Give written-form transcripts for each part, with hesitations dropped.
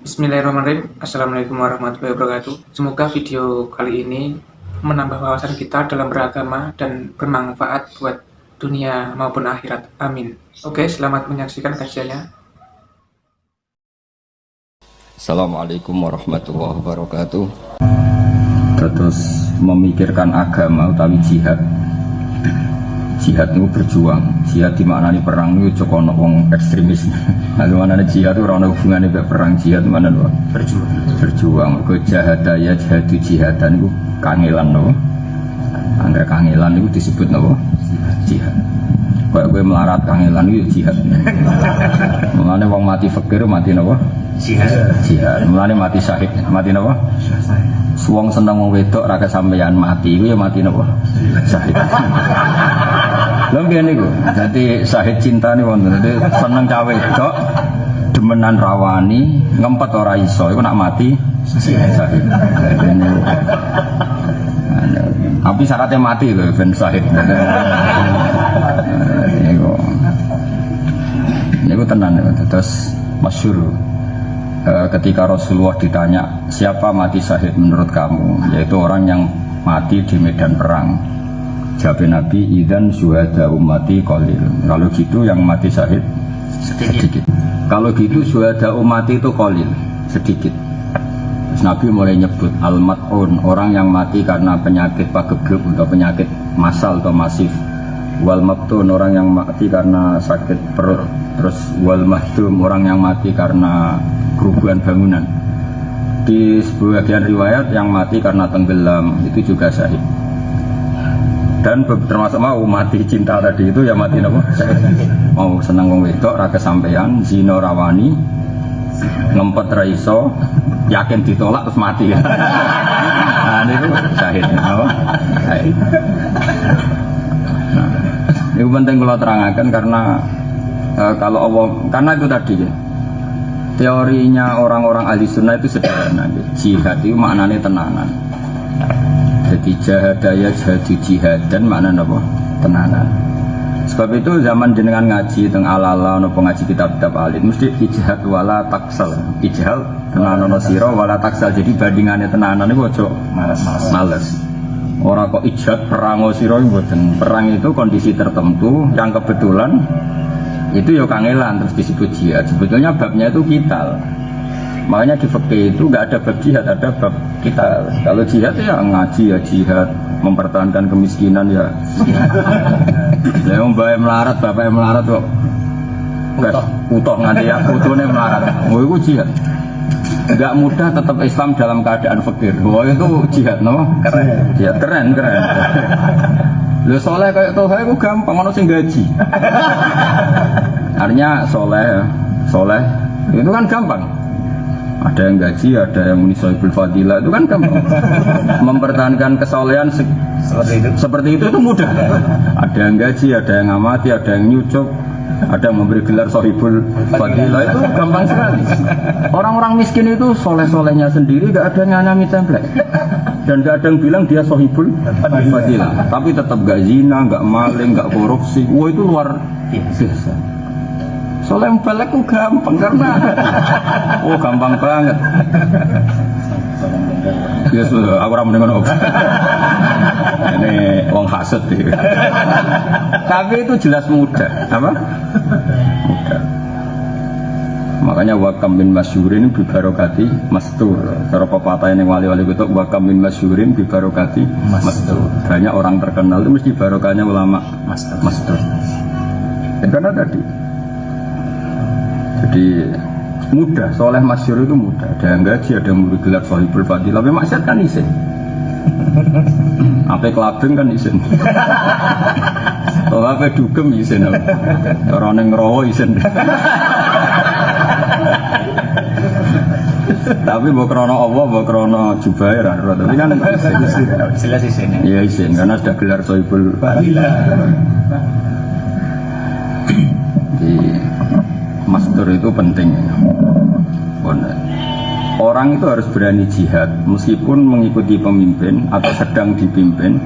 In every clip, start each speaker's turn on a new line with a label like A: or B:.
A: Bismillahirrahmanirrahim. Assalamualaikum warahmatullahi wabarakatuh. Semoga video kali ini menambah wawasan kita dalam beragama dan bermanfaat buat dunia maupun akhirat. Amin. Oke, selamat menyaksikan kajiannya.
B: Assalamualaikum warahmatullahi wabarakatuh. Terus memikirkan agama utawi jihad. Jihad itu berjuang. Jihad dimaknani perang itu cukup ono wong ekstremis. Lalu mana jihad itu orang hubungannya dengan perang. Jihad mana doa? Berjuang. Berjuang. Ke jahadaya jihadu jihadan itu kangelan no. Angger kangelan itu disebut no. Jihad. Kalau gue melarat kangelan itu jihad. Mulane wong mati fakir mati no. Jihad. Jihad. Mulane mati syahid. Mati no. Suwong seneng wong wedok ra kesampeyan mati iku ya mati napa? Syahid. Lha ngene iku. Dadi syahid cinta nih wonten. Dadi seneng cawe wedok demenan rawani ngempet ora iso iku nak mati syahid. Tapi syaratnya mati lho ben syahid. Niku tenan terus masyhur. Ketika Rasulullah ditanya siapa mati syahid menurut kamu, yaitu orang yang mati di medan perang. Jawab Nabi, idzan syuhada ummati qalil. Kalau gitu yang mati syahid sedikit. Kalau gitu syuhada ummati itu qalil, sedikit. Terus Nabi mulai nyebut al-mat'un, orang yang mati karena penyakit pagebluk atau penyakit massal atau masif. Wal mabtun, orang yang mati karena sakit perut. Terus wal mahdum, orang yang mati karena kerubuhan bangunan. Di sebagian riwayat yang mati karena tenggelam itu juga syahid. Dan termasuk mau mati cinta tadi itu ya mati apa? Mau seneng wong wedok ra kesampean, zina rawani, ngempet ra iso, yakin ditolak terus mati. Nah, itu syahid apa? Syahid. Nah, ini penting kalau terangkan karena kalau Allah, karena itu tadi ya. Teorinya orang-orang ahli sunnah itu sederhana. Jihad itu maknanya tenanan. Jadi jahadaya jihadu jihadan maknanya apa? Tenanan. Sebab itu zaman jenengan ngaji tentang ala-ala nopo ngaji kitab-kitab alim mesti ijhad wala taksal. Ijhad tenanan siro wala taksal. Jadi bandingannya tenanan itu ojo males. Orang kok ijhad perang siro itu perang itu kondisi tertentu yang kebetulan itu ya kangelan terus disebut jihad. Sebetulnya babnya itu kital. Makanya di fikih itu nggak ada bab jihad, ada bab kital. Kalau jihad ya ngaji ya jihad, mempertahankan kemiskinan ya. Ya mbak melarat, bapak melarat kok. Enggak utuh nganti ya utune melarat. Oh itu jihad. Enggak mudah tetap Islam dalam keadaan fakir. Oh itu jihad no? Keren. Jihad keren. Lho soleh kayak toha itu gampang, ono sing gaji. Artinya soleh itu kan gampang. Ada yang gaji, ada yang munisoibul fadilah, itu kan gampang. Mempertahankan kesolehan seperti itu mudah. Ada yang gaji, ada yang amati, ada yang nyucuk, ada yang memberi gelar sohibul fadilah, itu gampang sekali. Orang-orang miskin itu soleh-solehnya sendiri, gak ada yang nyami template. Dan gak ada yang bilang dia sohibul fadilah, tapi tetap gak zina, gak maling, gak korupsi. Wah itu luar biasa. Soleh balik itu gampang karena gampang banget. Ya sudah, aku ramai dengan ini wong hasud deh. Tapi itu jelas mudah, apa? Mudah. Makanya wakam bin masyhurin bi barokati mastur. Cara pepatah yang wali-wali itu wakam bin masyhurin bi barokati mastur. Banyak orang terkenal itu mesti barokahnya ulama mastur. Karena tadi jadi mudah, soleh masyhur itu mudah. Ada yang gaji, ada yang memberi gelar sohibul fadilah. Tapi maksiat kan isin. Apa kelabing kan isin. Kalau apa dugem isin. Orang yang ngerowo isin. Tapi bukan krono Allah, bukan krono Jubair. Tapi kan jelas isin. Iya isin, karena sudah gelar sohibul fadilah. Mastur itu penting. Orang itu harus berani jihad meskipun mengikuti pemimpin atau sedang dipimpin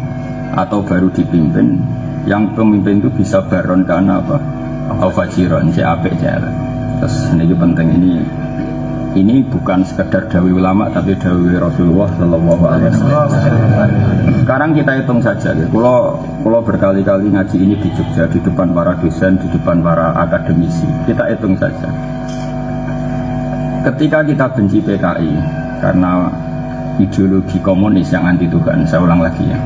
B: atau baru dipimpin. Yang pemimpin itu bisa baron karena apa? Au fajiron, si apik jalan. Terus ini penting ini ini bukan sekedar dawai ulama tapi dawai Rasulullah Shallallahu Alaihi Wasallam. Sekarang kita hitung saja, ya. Kalau berkali-kali ngaji ini di Jogja, di depan para dosen, di depan para akademisi, kita hitung saja. Ketika kita benci PKI karena ideologi komunis yang anti Tuhan, saya ulang lagi ya.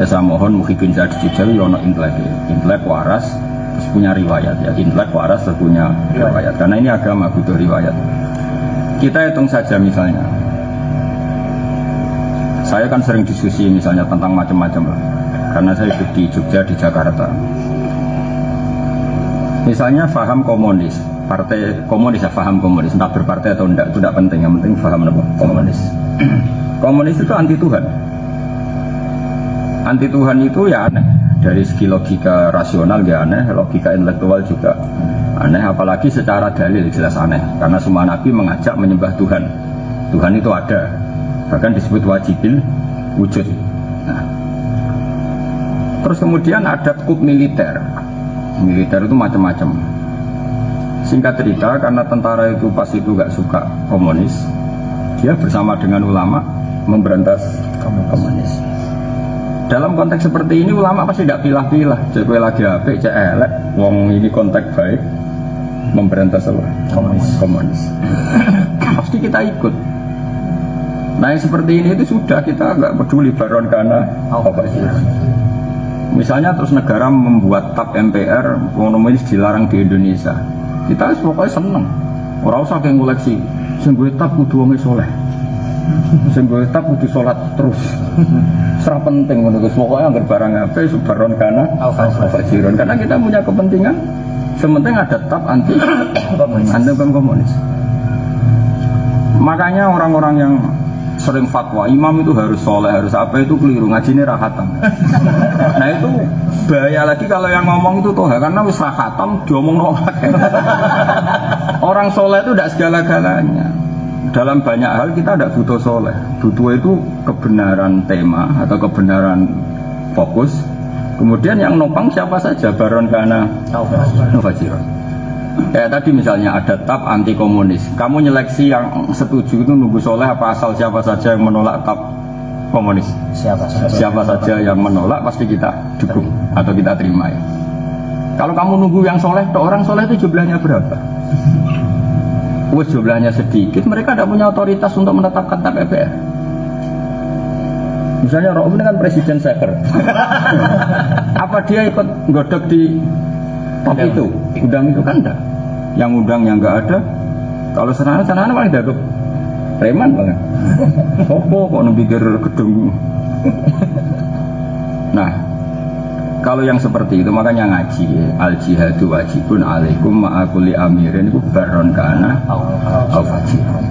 B: Saya mohon Muhyiddin saya di Jogja, yono intelek waras, terus punya riwayat ya, intelek waras terus punya riwayat. Karena ini agama butuh riwayat. Kita hitung saja misalnya, saya kan sering diskusi misalnya tentang macam-macam lah, karena saya hidup di Jogja, di Jakarta. Misalnya faham komunis, partai komunis ya, faham komunis, entah berpartai atau enggak, itu tidak penting, yang penting faham apa? Komunis. Komunis itu anti Tuhan. Anti Tuhan itu ya aneh, dari segi logika rasional ya aneh, logika intelektual juga aneh, apalagi secara dalil jelas aneh, karena semua nabi mengajak menyembah Tuhan. Tuhan itu ada, bahkan disebut wajibil wujud. Nah, terus kemudian ada kup militer. Militer itu macam-macam. Singkat cerita, karena tentara itu pas itu gak suka komunis, dia bersama dengan ulama memberantas komunis. Dalam konteks seperti ini ulama pasti tidak pilah-pilah, cek lagi apik, cek elek, wong ini konteks baik, memberantas apa? Komunis. Pasti kita ikut. Nah yang seperti ini itu sudah, kita nggak peduli baron karena apa sih. Misalnya terus negara membuat tab MPR komunis dilarang di Indonesia, kita pokoknya seneng. Orang usah kayak ngoleksi, sing tab kudu wong soleh, sing tab kudu sholat terus. Serah penting menurut pokoknya agar barang apa baron karena fajiron, karena kita punya kepentingan. Sementing ada tab anti komunis. Makanya orang-orang yang sering fatwa imam itu harus soleh, harus apa, itu keliru, ngaji ini rahatam. Nah itu bahaya lagi kalau yang ngomong itu toh, karena wis rahatam diomong nolak. Orang soleh itu tidak segala-galanya. Dalam banyak hal kita tidak butuh soleh, butuh itu kebenaran tema atau kebenaran fokus. Kemudian yang nopang siapa saja, baron karena fajiron. Kayak tadi misalnya ada tab anti komunis, kamu nyeleksi yang setuju itu nunggu soleh apa asal siapa saja yang menolak tab komunis? Siapa saja yang menolak pasti kita dukung atau kita terima ya. Kalau kamu nunggu yang soleh, orang soleh itu jumlahnya berapa? Wes jumlahnya sedikit, mereka tidak punya otoritas untuk menetapkan tab MPR. Misalnya Rauf ini kan presiden seker. Apa dia ikut godok di tab itu? Undang itu kan enggak. Yang undang yang enggak ada. Kalau sana-sana paling dagep preman banget. Sopo kok nembikir gedung. Nah, kalau yang seperti itu makanya ngaji al jihadu wajibun alaikum ma'akuli amirin itu baron kana au fajiron.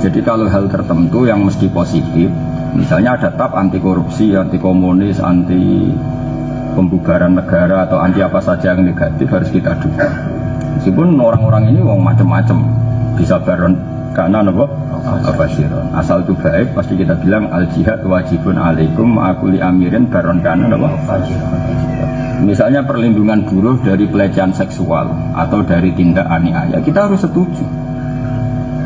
B: Jadi kalau hal tertentu yang mesti positif, misalnya ada tab anti korupsi, anti komunis, anti pembubaran negara atau anti apa saja yang negatif harus kita dukung. Meskipun orang-orang ini wong macam-macam, bisa baron karena apa? Fajiron. Asal itu baik pasti kita bilang al jihad wajibun alaikum ma'akuli amirin baron karena apa? Misalnya perlindungan buruh dari pelecehan seksual atau dari tindak aniaya, kita harus setuju.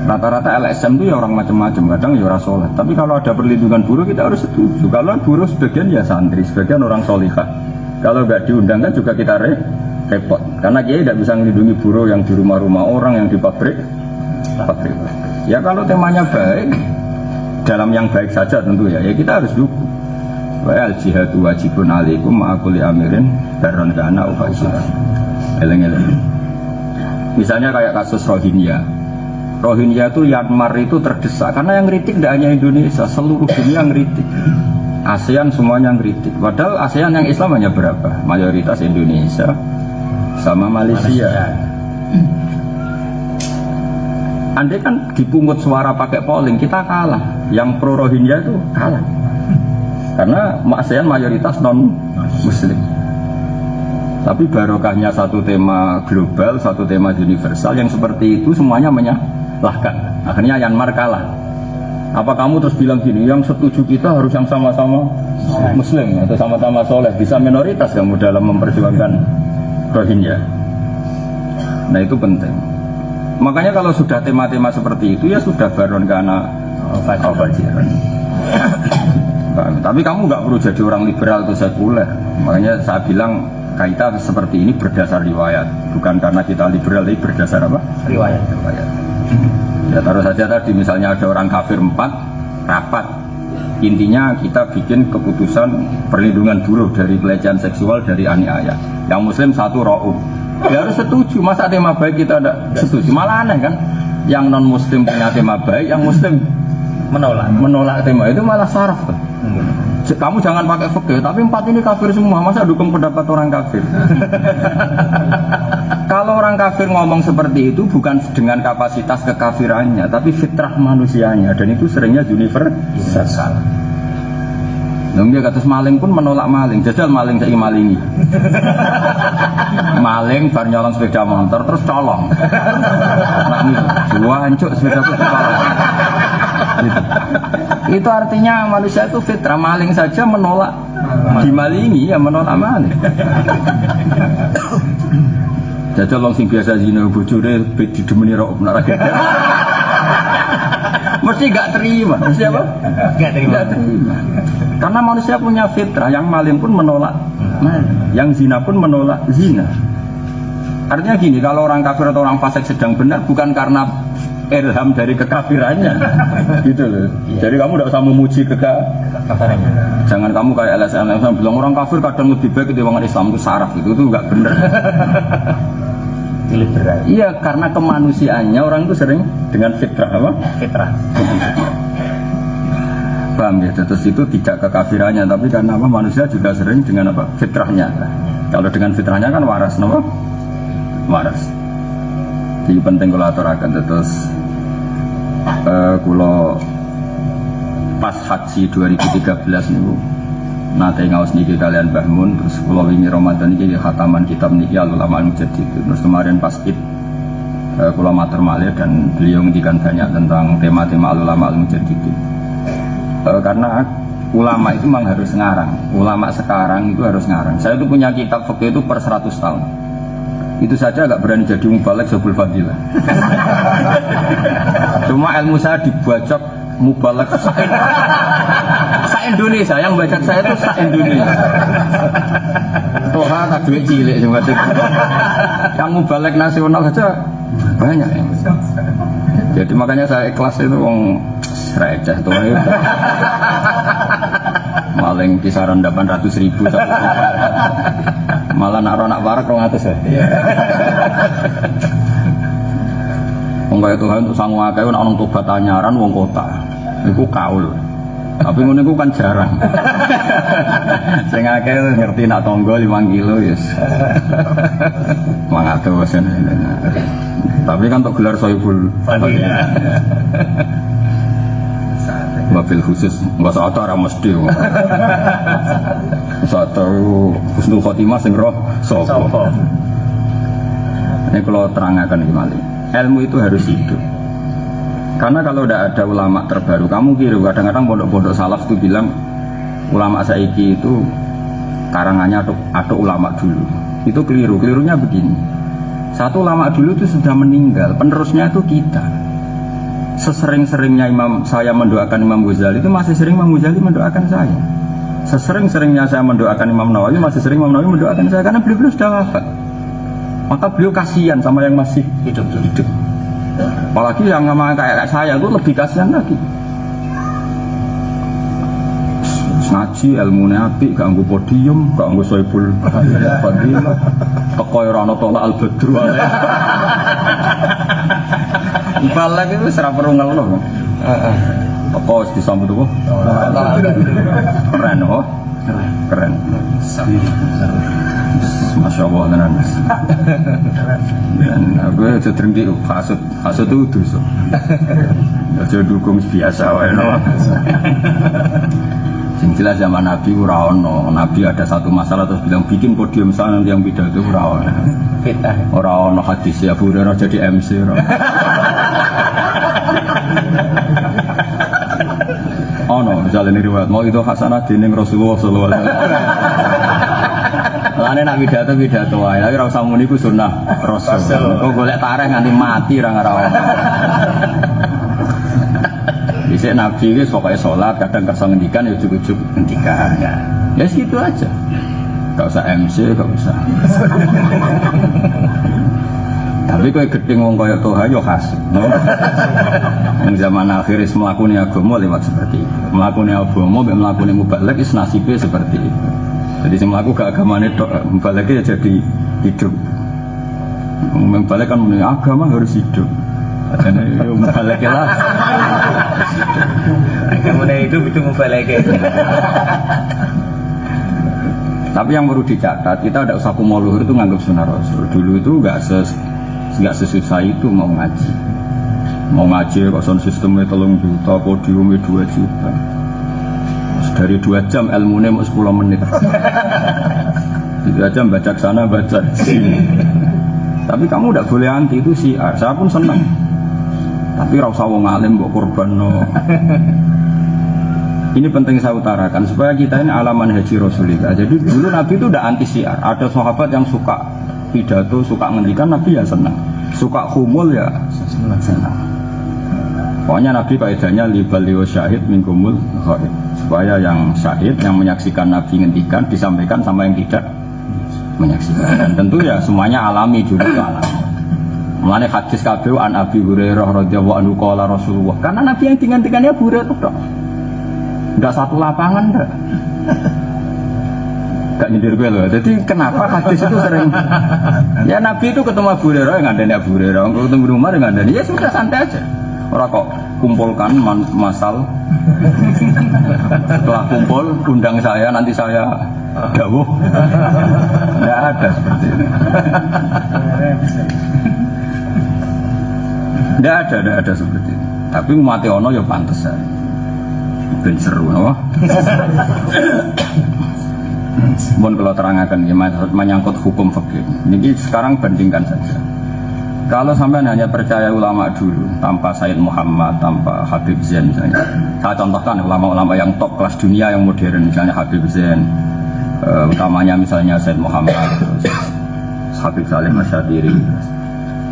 B: Rata-rata LSM itu ya orang macam-macam, kadang ya orang soleh. Tapi kalau ada perlindungan buruh kita harus setuju. Kalau buruh sebagian ya santri, sebagian orang solihah. Kalau nggak diundangkan juga kita repot. Karena dia tidak bisa melindungi buruh yang di rumah-rumah orang, yang di pabrik. Ya kalau temanya baik, dalam yang baik saja tentu ya kita harus dukung. Wa al jihadu wajibun alaikum ma'akuli amirin baron kana ufajiran. Eleng-eleng. Misalnya kayak kasus Rohingya. Rohingya itu Myanmar itu terdesak karena yang kritik tidak hanya Indonesia, seluruh dunia ngeritik. ASEAN semuanya ngeritik. Padahal ASEAN yang Islam hanya berapa? Mayoritas Indonesia sama Malaysia. Andai kan dipungut suara pakai polling kita kalah. Yang pro Rohingya itu kalah. Karena ASEAN mayoritas non Muslim. Tapi barokahnya satu tema global, satu tema universal yang seperti itu semuanya menyalahkan. Akhirnya Myanmar kalah. Apa kamu terus bilang gini, yang setuju kita harus yang sama-sama Muslim atau sama-sama soleh, bisa minoritas kamu dalam memperjuangkan Rohingya. Nah itu penting. Makanya kalau sudah tema-tema seperti itu ya sudah baron karena fajiran. Tapi kamu nggak perlu jadi orang liberal atau sekuler. Makanya saya bilang kita seperti ini berdasar riwayat, bukan karena kita liberal, tapi berdasar apa? Riwayat. Ya taruh saja tadi misalnya ada orang kafir 4 rapat. Intinya kita bikin keputusan perlindungan buruh dari pelecehan seksual dari aniaya. Yang muslim 1 ra'ub. Ya harus setuju, masa tema baik kita tidak setuju? Malah aneh kan? Yang non muslim punya tema baik, yang muslim menolak tema itu malah saraf tuh. Kamu jangan pakai fikih, tapi 4 ini kafir semua, masa dukung pendapat orang kafir? Kalau orang kafir ngomong seperti itu bukan dengan kapasitas kekafirannya, tapi fitrah manusianya, dan itu seringnya universal. Dia kata maling pun menolak maling, jajal maling saya malingi. Maling bar nyolong sepeda motor terus colong. Nak nih, dua hancur sepeda itu colong. Gitu. Itu artinya manusia itu fitrah, maling saja menolak dimalingi, ya menolak maling. Jajal wong sing biasa zina bojone didemeni rok benar. Mesti gak terima. Mesti apa? Gak terima. Karena manusia punya fitrah, yang maling pun menolak maling, yang zina pun menolak zina. Artinya gini, kalau orang kafir atau orang fasik sedang benar bukan karena ilham dari kekafirannya, gitu loh. Jadi kamu tidak usah memuji kekafirannya. Jangan kamu kayak LSM bilang orang kafir kadang lebih baik ketimbang orang Islam, itu saraf, itu nggak benar. Iya, karena kemanusiaannya orang itu sering dengan fitrah apa? Fitrah. Paham ya? Terus itu tidak kekafirannya, tapi karena apa? Manusia juga sering dengan apa? Fitrahnya. Kalau dengan fitrahnya kan waras, apa? Waras. Jadi penting kalau aturakan terus. Kalau pas haji 2013 nih, nate ngaos niki kalian Mbah Mun, terus kalau ini Ramadan ini khataman kitab niki Al-Ulama Al-Mujaddid. Terus kemarin pas Id kula matur malih dan beliau ngendikan banyak tentang tema-tema Al-Ulama Al-Mujaddid. Karena ulama itu memang harus ngarang. Ulama sekarang itu harus ngarang. Saya itu punya kitab fikih itu per 100 tahun. Itu saja agak berani jadi mubalek Zabul Fadilah. Cuma ilmu saya dibajak mubalek se-Indonesia, yang bajak saya itu se-Indonesia. Toha tak duit cilik cuma yang mubalek nasional saja banyak. Jadi makanya saya ikhlas itu wong receh tuh. Maling kisaran 800.000 malah nak warak 200 ya. Wong kaya Tuhan itu sangu akeh nek ana tobat anyaran wong kota. Iku kaul. Tapi ngono iku kan jarang. Sing akeh ngerti nak tangga 5 kilo yes. 100 Tapi kan tok gelar Soibul Fadilah. Wabil khusus, nggak saat orang mesti. Saat itu husnul khotimah sing roh sopo. Ini kalau terangkan gimana? Ilmu itu harus hidup. Karena kalau tidak ada ulama terbaru, kamu kira kadang-kadang pondok-pondok salaf itu bilang ulama saiki itu karangannya atau ulama dulu. Itu keliru. Kelirunya begini. Satu ulama dulu itu sudah meninggal, penerusnya itu kita. Sesering-seringnya saya mendoakan Imam Ghazali itu masih sering Imam Ghazali mendoakan saya. Sesering-seringnya saya mendoakan Imam Nawawi masih sering Imam Nawawi mendoakan saya karena beliau sudah wafat. Maka beliau kasihan sama yang masih hidup. Apalagi yang sama kayak saya itu lebih kasihan lagi. Ngaji ilmunya apik, gak nggo podium, gak nggo Soibul Fadilah. Kok ora ana tolak al-badru ae. Balak itu serap perlu ngeluh. Apa harus disambut itu? Keren, oh keren. Masya Allah tenan. Dan aku cedering di hasut itu dosa. Aja dukung biasa wae no. Sing jelas zaman Nabi ora ono. Nabi ada satu masalah terus bilang bikin podium sana yang pidato ora ono. Fitnah. Ora ono hadis ya Abu Hurairah jadi MC ora. Ono misalnya ini riwayat mau itu hasanah dening Rasulullah sallallahu alaihi wasallam. Lane nak pidato wae, tapi ora usah muni ku sunah Rasul. Kok golek tareh nganti mati ora ngarawan. Bisa Nabi itu pokoknya sholat, kadang kersa ngendikan ya ujuk-ujuk ngendikan. Ya segitu aja. Gak usah MC, gak usah. Tapi kau gedeng wong kaya Toha yo khas. Yang zaman akhir is melakukan agama lewat seperti itu. Melakukan agama, melakukan mubalek is nasibnya seperti itu. Jadi si melaku ke agamanya mubaleknya jadi hidup. Mubalek kan agama harus hidup. Karena itu mubalek lah.
C: Agamanya hidup itu mubalek.
B: Tapi yang perlu dicatat, kita tidak usah kumo luhur itu nganggap sunnah Rasul. Dulu itu nggak sesusah itu mau ngaji. Mau ngaji kok sistemnya 3 juta, podiumnya 2 juta. Dari 2 jam ilmunya mau 10 menit. 2 jam baca sana baca sini. Tapi kamu tidak boleh anti itu syiar. Saya pun senang. Tapi rasa wong alim mbok korban no. Ini penting saya utarakan supaya kita ini alaman haji Rasulullah. Jadi dulu Nabi itu udah anti syiar. Ada sahabat yang suka pidato, suka ngendikan, Nabi ya senang. Suka humul ya senang. Pokoknya Nabi kaidahnya libaliyo syahid minkumul ghaib. Supaya yang syahid, yang menyaksikan Nabi ngendikan disampaikan sama yang tidak menyaksikan. Dan tentu ya semuanya alami dulu alami. Mulane hadis kabeh an Abi Hurairah radhiyallahu anhu qala Rasulullah. Karena Nabi yang ngendikannya Abu Hurairah tok. Enggak satu lapangan enggak. Enggak nyindir gue loh. Jadi kenapa hadis itu sering ya Nabi itu ketemu Abu Hurairah yang ngandani Abu Hurairah, ketemu di rumah yang ngandani ya sudah santai aja. Orang kok kumpulkan masal. Setelah kumpul undang saya nanti saya dawuh. Enggak ada seperti itu. Enggak ada seperti itu. Tapi mati ono ya pantes ya. Ben seru no? Mohon kalau terangkan ya, menyangkut hukum fikih. Ini sekarang bandingkan saja. Kalau sampai hanya percaya ulama dulu tanpa Sayyid Muhammad, tanpa Habib Zain misalnya. Saya contohkan ulama-ulama yang top kelas dunia yang modern misalnya Habib Zain, utamanya misalnya Sayyid Muhammad, Habib Salim Asyadiri.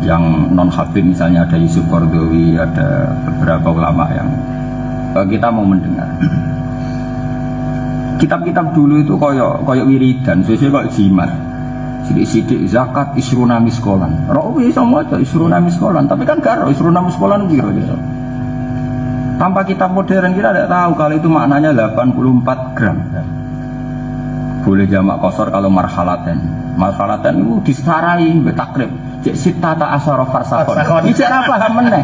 B: Yang non Habib misalnya ada Yusuf Qaradawi, ada beberapa ulama yang kita mau mendengar. Kitab-kitab dulu itu koyok wiridan, sesuai koyok jimat. Sidik-sidik zakat isruna miskolan. Roh bisa maca isruna miskolan, tapi kan gak roh isruna miskolan piro gitu. Tanpa kitab modern kita tidak tahu kalau itu maknanya 84 gram. Boleh jamak kosor kalau marhalatan. Marhalatan itu disarai takrib. Cek sitata asara farsakon. Iki ora paham meneh.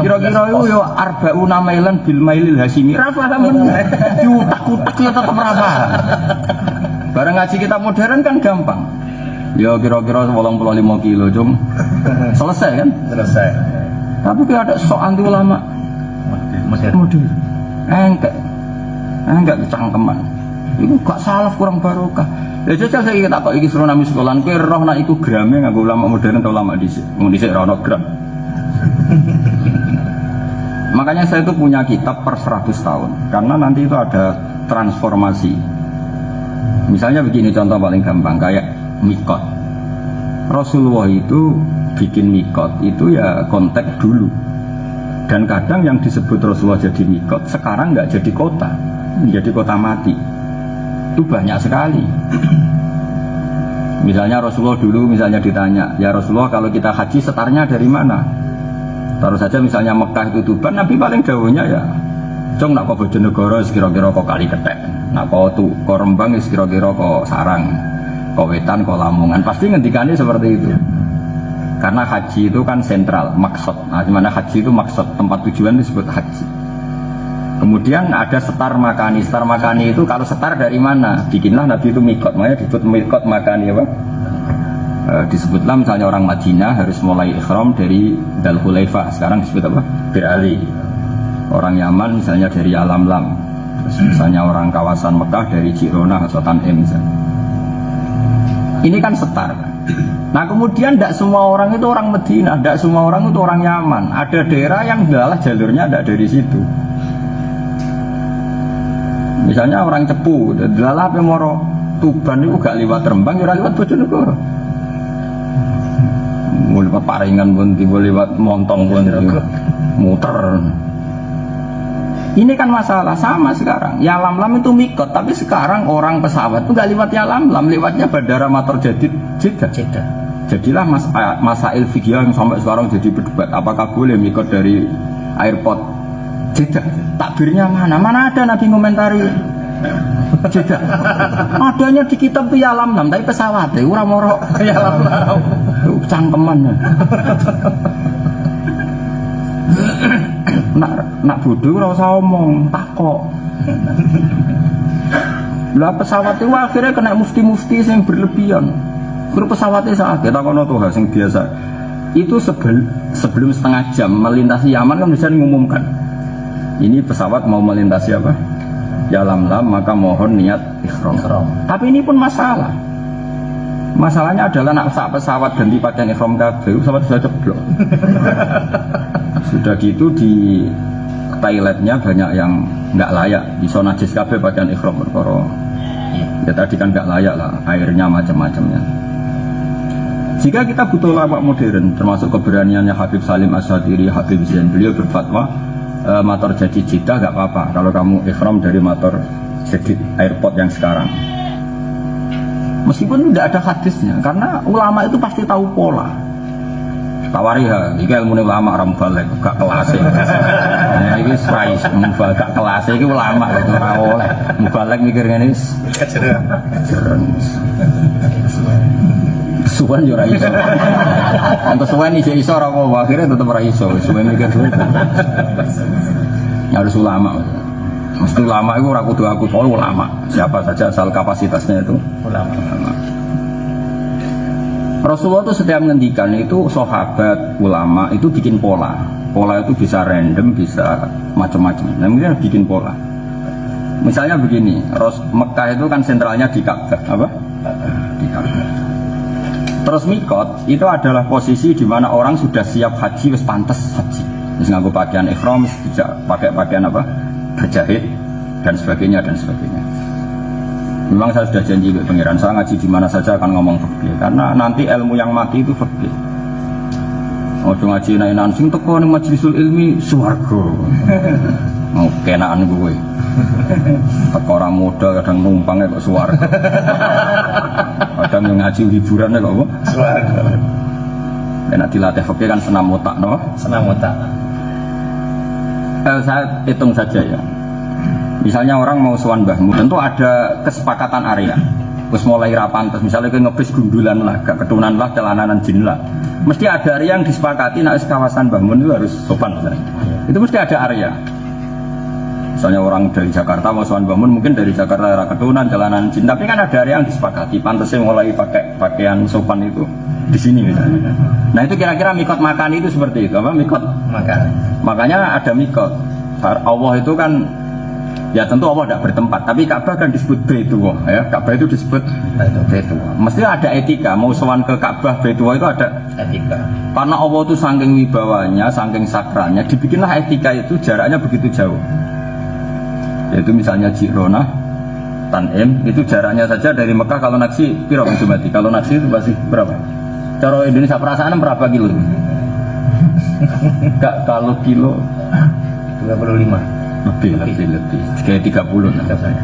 B: Kira-kira itu yo arba'una mailan bil mailil hasimi. Ora paham meneh. Diutak-utak ya tetep ora paham. Barang ngaji kita modern kan gampang. Ya kira-kira 85 kilo jom. Selesai kan?
C: Selesai.
B: Tapi kalau ada sok anti ulama modern. Enggak kecangkeman. Itu gak salah kurang barokah. Ya jajal saya kata kok iki suruh nami sekolah kowe roh nak iku grame nganggo ulama modern atau ulama dhisik. Mun dhisik ra ono gram. Makanya saya itu punya kitab per 100 tahun karena nanti itu ada transformasi. Misalnya begini contoh paling gampang kayak mikot. Rasulullah itu bikin mikot itu ya konteks dulu. Dan kadang yang disebut Rasulullah jadi mikot sekarang nggak jadi kota, menjadi kota mati. Itu banyak sekali. Misalnya Rasulullah dulu misalnya ditanya, ya Rasulullah kalau kita haji setarnya dari mana? Taruh saja misalnya Mekah itu Tuban, Nabi paling jauhnya ya Jong nak kok Bojonegoro kira-kira kok Kaliketek, nak kok Rembang kira-kira kok Sarang, kok Wetan, kok Lamongan. Pasti ngendikannya seperti itu. Karena haji itu kan sentral, maksud. Nah, dimana haji itu maksud, tempat tujuan disebut haji. Kemudian ada setar makani. Setar makani itu kalau setar dari mana? Bikinlah Nabi itu mikot. Makanya disebut mikot makani apa? Disebutlah misalnya orang Madinah harus mulai ikhram dari Dzul Hulaifah. Sekarang disebut apa? Berali. Orang Yaman misalnya dari Alam-Lam. Terus misalnya orang kawasan Mekah dari Jirona atau Tanim misalnya. Ini kan setar. Nah kemudian tidak semua orang itu orang Madinah, tidak semua orang itu orang Yaman. Ada daerah yang adalah jalurnya tidak dari situ. Misalnya orang Cepu, adalah apa moro Tuban itu gak liwat Rembang, ora liwat Bojonegoro. Mau liwat Paringan pun, tiba liwat Montong pun, muter. Ini kan masalah sama sekarang. Ya Lam-Lam itu mikot, tapi sekarang orang pesawat itu gak liwat Ya Lam-Lam, liwatnya Bandara Mator Jadid Jeddah. Jadilah masail fikih yang sampai sekarang jadi berdebat. Apakah boleh mikot dari airport Jeddah? Takbirnya mana? Mana ada Nabi komentari Jeddah? Adanya di kitab tuh Ya Lam-Lam, tapi pesawat deh, ora moro Ya Lam-Lam. Cangkeman ya. Nak bodoh ora usah omong, takok. Lah pesawat itu akhirnya kena mufti-mufti yang berlebihan. Kru pesawatnya saat kita kono tuh yang biasa. Itu sebelum setengah jam melintasi Yaman kan bisa mengumumkan. Ini pesawat mau melintasi apa? Ya Lam-Lam, maka mohon niat ihram. Tapi ini pun masalah. Masalahnya adalah nak saat pesawat ganti pakaian ihram kabeh, pesawat sudah ceblok. Sudah gitu di toiletnya banyak yang nggak layak, iso najis kabeh pakaian ihram perkara. Ya tadi kan nggak layak lah, airnya macam-macamnya. Jika kita butuh ulama modern, termasuk keberaniannya Habib Salim Asyadiri, Habib Zain, beliau berfatwa Mator Jadid Jeddah nggak apa-apa kalau kamu ihram dari Mator Jadid airport yang sekarang. Meskipun tidak ada hadisnya, karena ulama itu pasti tahu pola. Tawari ya, ini ilmu ulama orang balik, gak kelas ya. Ini serais, gak kelas ini ulama itu oleh balik mikirnya ini. Suwan yo ra iso. Untuk suwan iki iso ora apa akhirnya tetep ra iso. Suwan mikir duwe. Harus ulama. Mesti ulama itu ora kudu aku ulama. Siapa saja asal kapasitasnya itu ulama. Rasulullah itu setiap menghentikan itu sahabat ulama itu bikin pola. Pola itu bisa random, bisa macam-macam. Nah, mungkin bikin pola. Misalnya begini, Mekah itu kan sentralnya di Ka'bah, apa? Di Ka'bah. Terus mikot itu adalah posisi di mana orang sudah siap haji, wis pantes haji. Wis nganggo pakaian ihram, tidak pakai pakaian apa? Berjahit dan sebagainya dan sebagainya. Memang saya sudah janji ke pangeran, saya ngaji di mana saja akan ngomong fikih karena nanti ilmu yang mati itu fikih. Ojo ngaji nainan sing teko ning majlisul ilmi swarga. Mau kenaan gue. Teko orang muda kadang numpangnya kok swarga. Kadang yang ngaji hiburannya kok apa? Swarga. Enak dilatih fikih kan senam otak, no? Senam otak. Saya hitung saja ya. Misalnya orang mau sowan mbahmu, tentu ada kesepakatan area. Terus mulai rapan, terus misalnya ke ngebis gundulan lah, gak ketunan lah, celananan jin lah. Mesti ada area yang disepakati, nah kawasan mbahmu itu harus sopan. Misalnya. Itu mesti ada area. Misalnya orang dari Jakarta mau sowan mbahmu, mungkin dari Jakarta area ketunan, celananan jin. Tapi kan ada area yang disepakati, pantasnya mulai pakai pakaian sopan itu di sini misalnya. Nah itu kira-kira mikot makan itu seperti itu, apa mikot makan? Makanya ada mikot. Allah itu kan ya tentu Allah tidak bertempat, tapi Ka'bah kan disebut Baitullah ya. Ka'bah itu disebut Baitullah. Mesti ada etika, mau sowan ke Ka'bah Baitullah itu ada etika. Karena Allah itu saking wibawanya, saking sakralnya, dibikinlah etika itu jaraknya begitu jauh. Yaitu misalnya Jirona, Tanim, itu jaraknya saja dari Mekah kalau naksi piro mati. Kalau naksi itu masih berapa? Cara Indonesia perasaan berapa kilo? Enggak, kalau kilo 25. Lebih kayak 30 nah biasanya.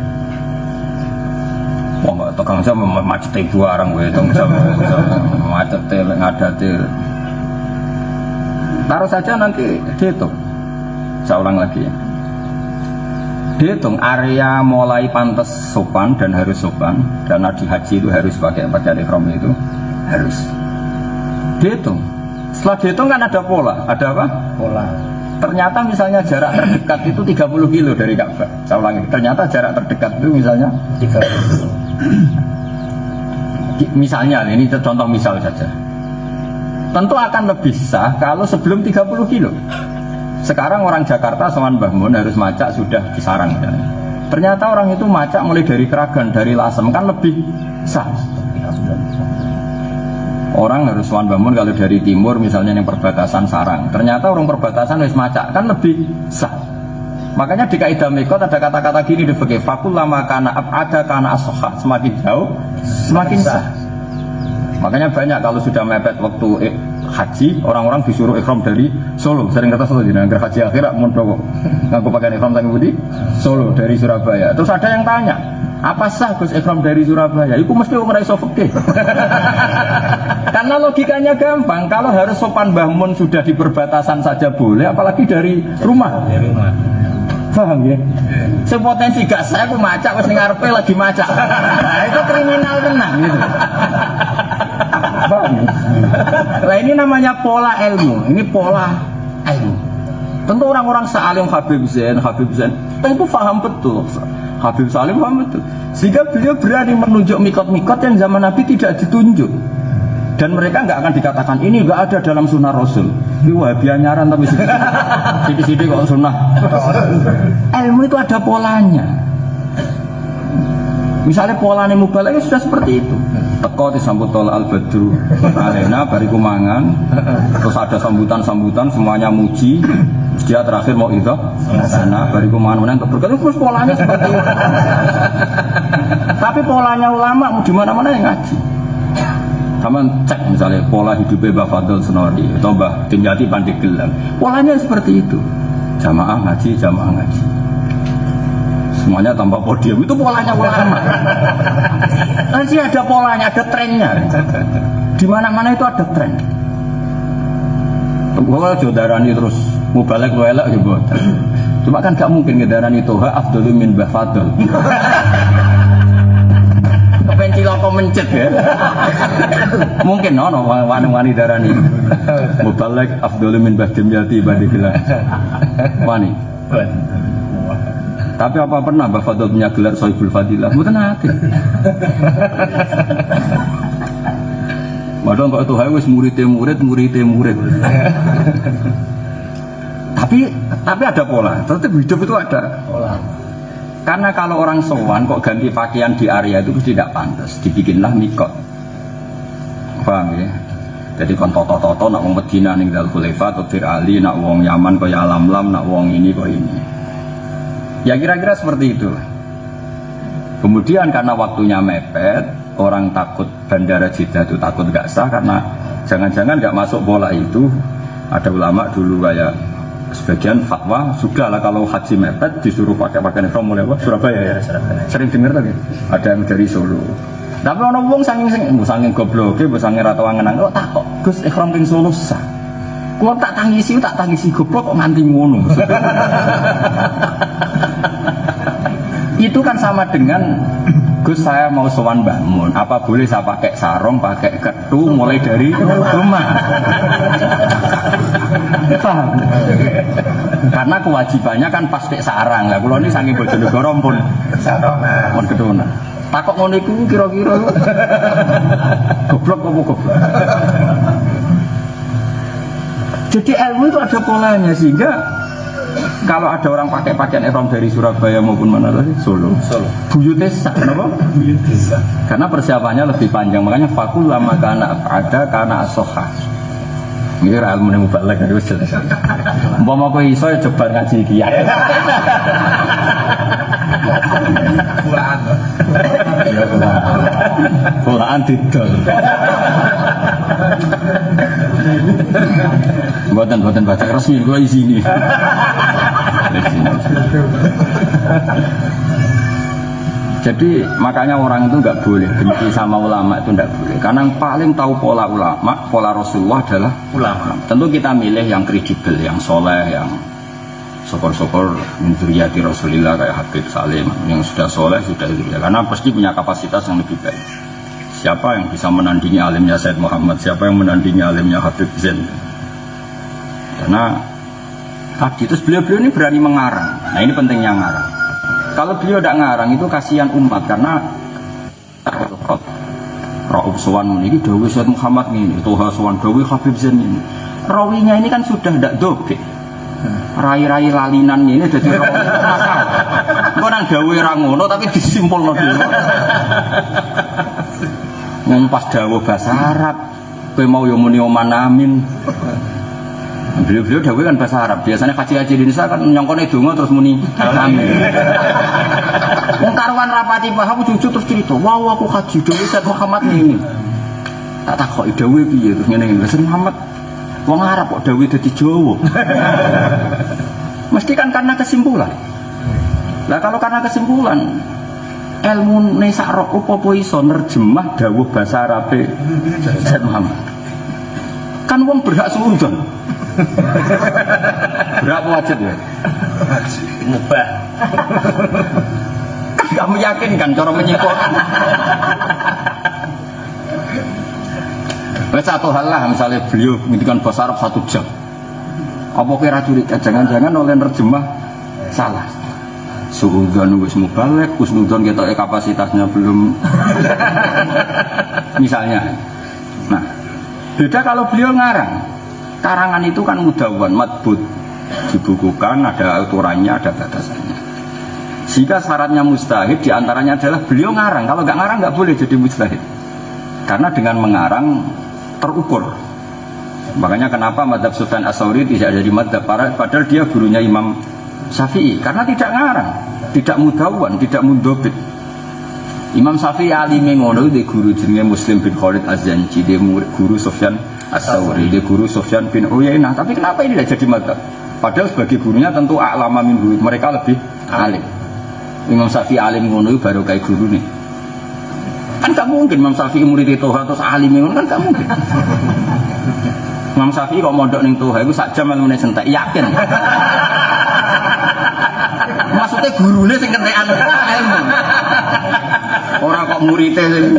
B: Wah nggak tukang saya macet ibu orang gue dong macet ngadati. Taruh saja nanti dihitung. Saya ulang lagi ya. Dihitung area mulai pantas sopan dan harus sopan karena di haji itu harus pakai pakaian ihram itu harus. Dihitung. Setelah dihitung kan ada pola. Ada apa? Pola. Ternyata misalnya jarak terdekat itu 30 kilo dari Ka'bah. Saya ulangi, ternyata jarak terdekat itu misalnya 30. Misalnya, ini contoh misal saja. Tentu akan lebih sah kalau sebelum 30 kilo. Sekarang orang Jakarta sowan Mbah Mun harus macak sudah di Sarang. Ternyata orang itu macak mulai dari Kragan, dari Lasem kan lebih sah. Orang harus sowan Mbah Mun kalau dari timur misalnya yang perbatasan Sarang. Ternyata orang perbatasan harus macak kan lebih sah. Makanya di kaidah mikot ada kata-kata gini di fikih, fakullama kana ab'ada kana as-sahha, semakin jauh semakin sah. Makanya banyak kalau sudah mepet waktu haji, orang-orang disuruh ihram dari Solo. Sering kata Solo, jadi agar haji akhirat mondok ngaku pakai ihram tangi putih Solo dari Surabaya. Terus ada yang tanya, apa sah Gus ihram dari Surabaya? Itu mesti orang iso fikih. Karena logikanya gampang, kalau harus sopan bangun sudah di perbatasan saja boleh, apalagi dari rumah.
C: Dari rumah.
B: Paham ya? Sepotensi gak saya aku macak wis ning ngarepe lagi macak. Nah, itu kriminal tenang gitu. Paham? Lah ini namanya pola ilmu. Ini pola ilmu. Tentu orang-orang sealim Habib Zain tentu paham betul. Habib Salim paham betul. Sehingga beliau berani menunjuk mikot-mikot yang zaman Nabi tidak ditunjuk. Dan mereka nggak akan dikatakan ini nggak ada dalam sunnah Rasul. Ini Wahabiah nyaran tapi sidik-sidik kok sunnah. Ilmu itu ada polanya. Misalnya polanya mubalagh sudah seperti itu. Teko disambut tol al-badru alena bariku mangan. Terus ada sambutan-sambutan semuanya muji. Dia terakhir mau itu sana bariku mangan menang berkali terus polanya seperti itu. Tapi polanya ulama di mana-mana yang ngaji. Sama cek misalnya pola hidupnya Mbah Fadl Senori atau Mbah Dimyati Pandeglang, polanya seperti itu, jamaah ngaji, semuanya tanpa podium, itu polanya ulama. Nanti ada polanya, ada trennya, di mana-mana itu ada tren. Kalau jodarani terus mubalek welek gitu, cuma kan gak mungkin ngedarani toha afdalu min Mbah Fadl. Ciloko mencet ya. Mungkin wani darani mubalek afdhalu min Dimyati Pandeglang. Wani. Tapi apa pernah Mbah Fadl punya gelar Sohibul Fadilah? Mboten nate. Padahal kok tuh wis murid. Tapi ada pola. Tetap hidup itu ada pola. Karena kalau orang sowan kok ganti pakaian di area itu tidak pantas, dibikinlah mikot. Paham ya? Jadi kon toto-toto nak wong Medina ning Dzul Khulaifah atau Tir Ali, nak wong Yaman kaya Lam-Lam, nak wong ini kok ini. Ya kira-kira seperti itu. Kemudian karena waktunya mepet, orang takut bandara Jeddah itu takut gak sah karena jangan-jangan gak masuk bola itu. Ada ulama dulu kayak sebagian fatwa sudah lah kalau haji mepet disuruh pakai pakaian ihram mulai Surabaya ya. Sering dengar lagi ada yang dari Solo. Tapi orang wong sanging gobloke, sanging ra tau angen-angen kok tak kok Gus ihram ning Solo sah. Kulo tak tangisi goblok kok nganti ngono. Itu kan sama dengan Gus saya mau sowan Mbah Mun, apa boleh saya pakai sarung, pakai ketu mulai dari rumah? Paham? Karena kewajibannya kan pas pakai sarang lah. Kalau ini saking Bojonegoro pun sarung, pun ketuna. Takok ngono iku kira-kira goblok apa goblok? Jadi ilmu itu ada polanya sehingga kalau ada orang pakai pakaian ihram dari Surabaya maupun mana lagi Solo. Buyut desa, kenapa? Buyut desa. Karena persiapannya lebih panjang, makanya fakullama kana ada kana as-sahha. Ini ilmu yang mubalak dari wis jelas. Umpama kowe iso ya coba ngaji iki ya. Pulaan didol. Buatan baca resmi kula izini. Jadi makanya orang itu nggak boleh benci sama ulama, itu nggak boleh. Karena yang paling tahu pola ulama, pola Rasulullah adalah ulama. Tentu kita milih yang kredibel, yang soleh, yang syukur-syukur min dzurriyyati Rasulillah kayak Habib Salim, yang sudah soleh sudah dzurriyyah. Karena pasti punya kapasitas yang lebih baik. Siapa yang bisa menandingi alimnya Said Muhammad? Siapa yang menandingi alimnya Habib Zain? Karena tadi terus beliau-beliau ini berani mengarang. Nah ini pentingnya ngarang. Kalau beliau tidak ngarang itu kasihan umat karena Ra'ub Sowan ini Dawi Said Muhammad ini, Toha Sowan Dawi Habib Zain ini. Rawinya ini kan sudah tidak dobek. Rai-rai lalinan ini jadi rawi masalah. Kok nang Dawi ra ngono tapi disimpulno dhewe. Yang pas dawuh bahasa Arab, kowe mau yo muni oman amin. Beliau-beliau dawuh kan bahasa Arab. Biasanya haji-haji di Indonesia kan nyongkone donga terus muni amin. Wong karuan rapati paham cucu terus cerita, "Wow, aku haji dhewe Said Muhammad ini." Tak takoki dawuh piye terus ngene iki. Said Muhammad wong Arab kok dawuh dadi Jawa. Mesti kan karena kesimpulan. Lah kalau karena kesimpulan ilmu nesak rok apa iso nerjemah dawuh bahasa Arab Said Muhammad. Kan wong berhak suudzon. Berapa wajib ya?
C: Mubah.
B: Kan gak meyakinkan cara menyimpulkan. Satu hal lah, misalnya beliau ngintikan bahasa Arab 1 jam. Apa kira curiga? Jangan-jangan oleh nerjemah salah. Suudzon wis mubalek, husnudzon kita kapasitasnya belum. Misalnya. Nah, beda kalau beliau ngarang. Karangan itu kan mudawwan, matbut, dibukukan, ada aturannya, ada batasannya. Jika syaratnya mustahid, diantaranya adalah beliau ngarang. Kalau nggak ngarang nggak boleh jadi mustahid. Karena dengan mengarang terukur. Makanya kenapa madzhab Sufyan Ats-Tsauri tidak jadi madzhab, padahal dia gurunya Imam Syafi'i. Karena tidak ngarang, tidak mudawwan, tidak mundobit. Imam Syafi'i alime ngono di guru jenenge Muslim bin Khalid Az-Zanji, dia guru Sufyan Ats-Tsauri, dia guru Sufyan bin Uyainah. Tapi kenapa ini tidak jadi madzhab? Padahal sebagai gurunya tentu a'lama minhu, mereka lebih alim. Imam Syafi'i alim ngono baru kayak guru nih. Kan gak mungkin Imam Syafi'i murid Toha terus alim ngono kan gak mungkin. Imam Syafi'i kok mondok ning Toha iku sak jam ilmune sentek, yakin. Maksudnya gurune sing kentekan ilmu. Ora kok muridé sing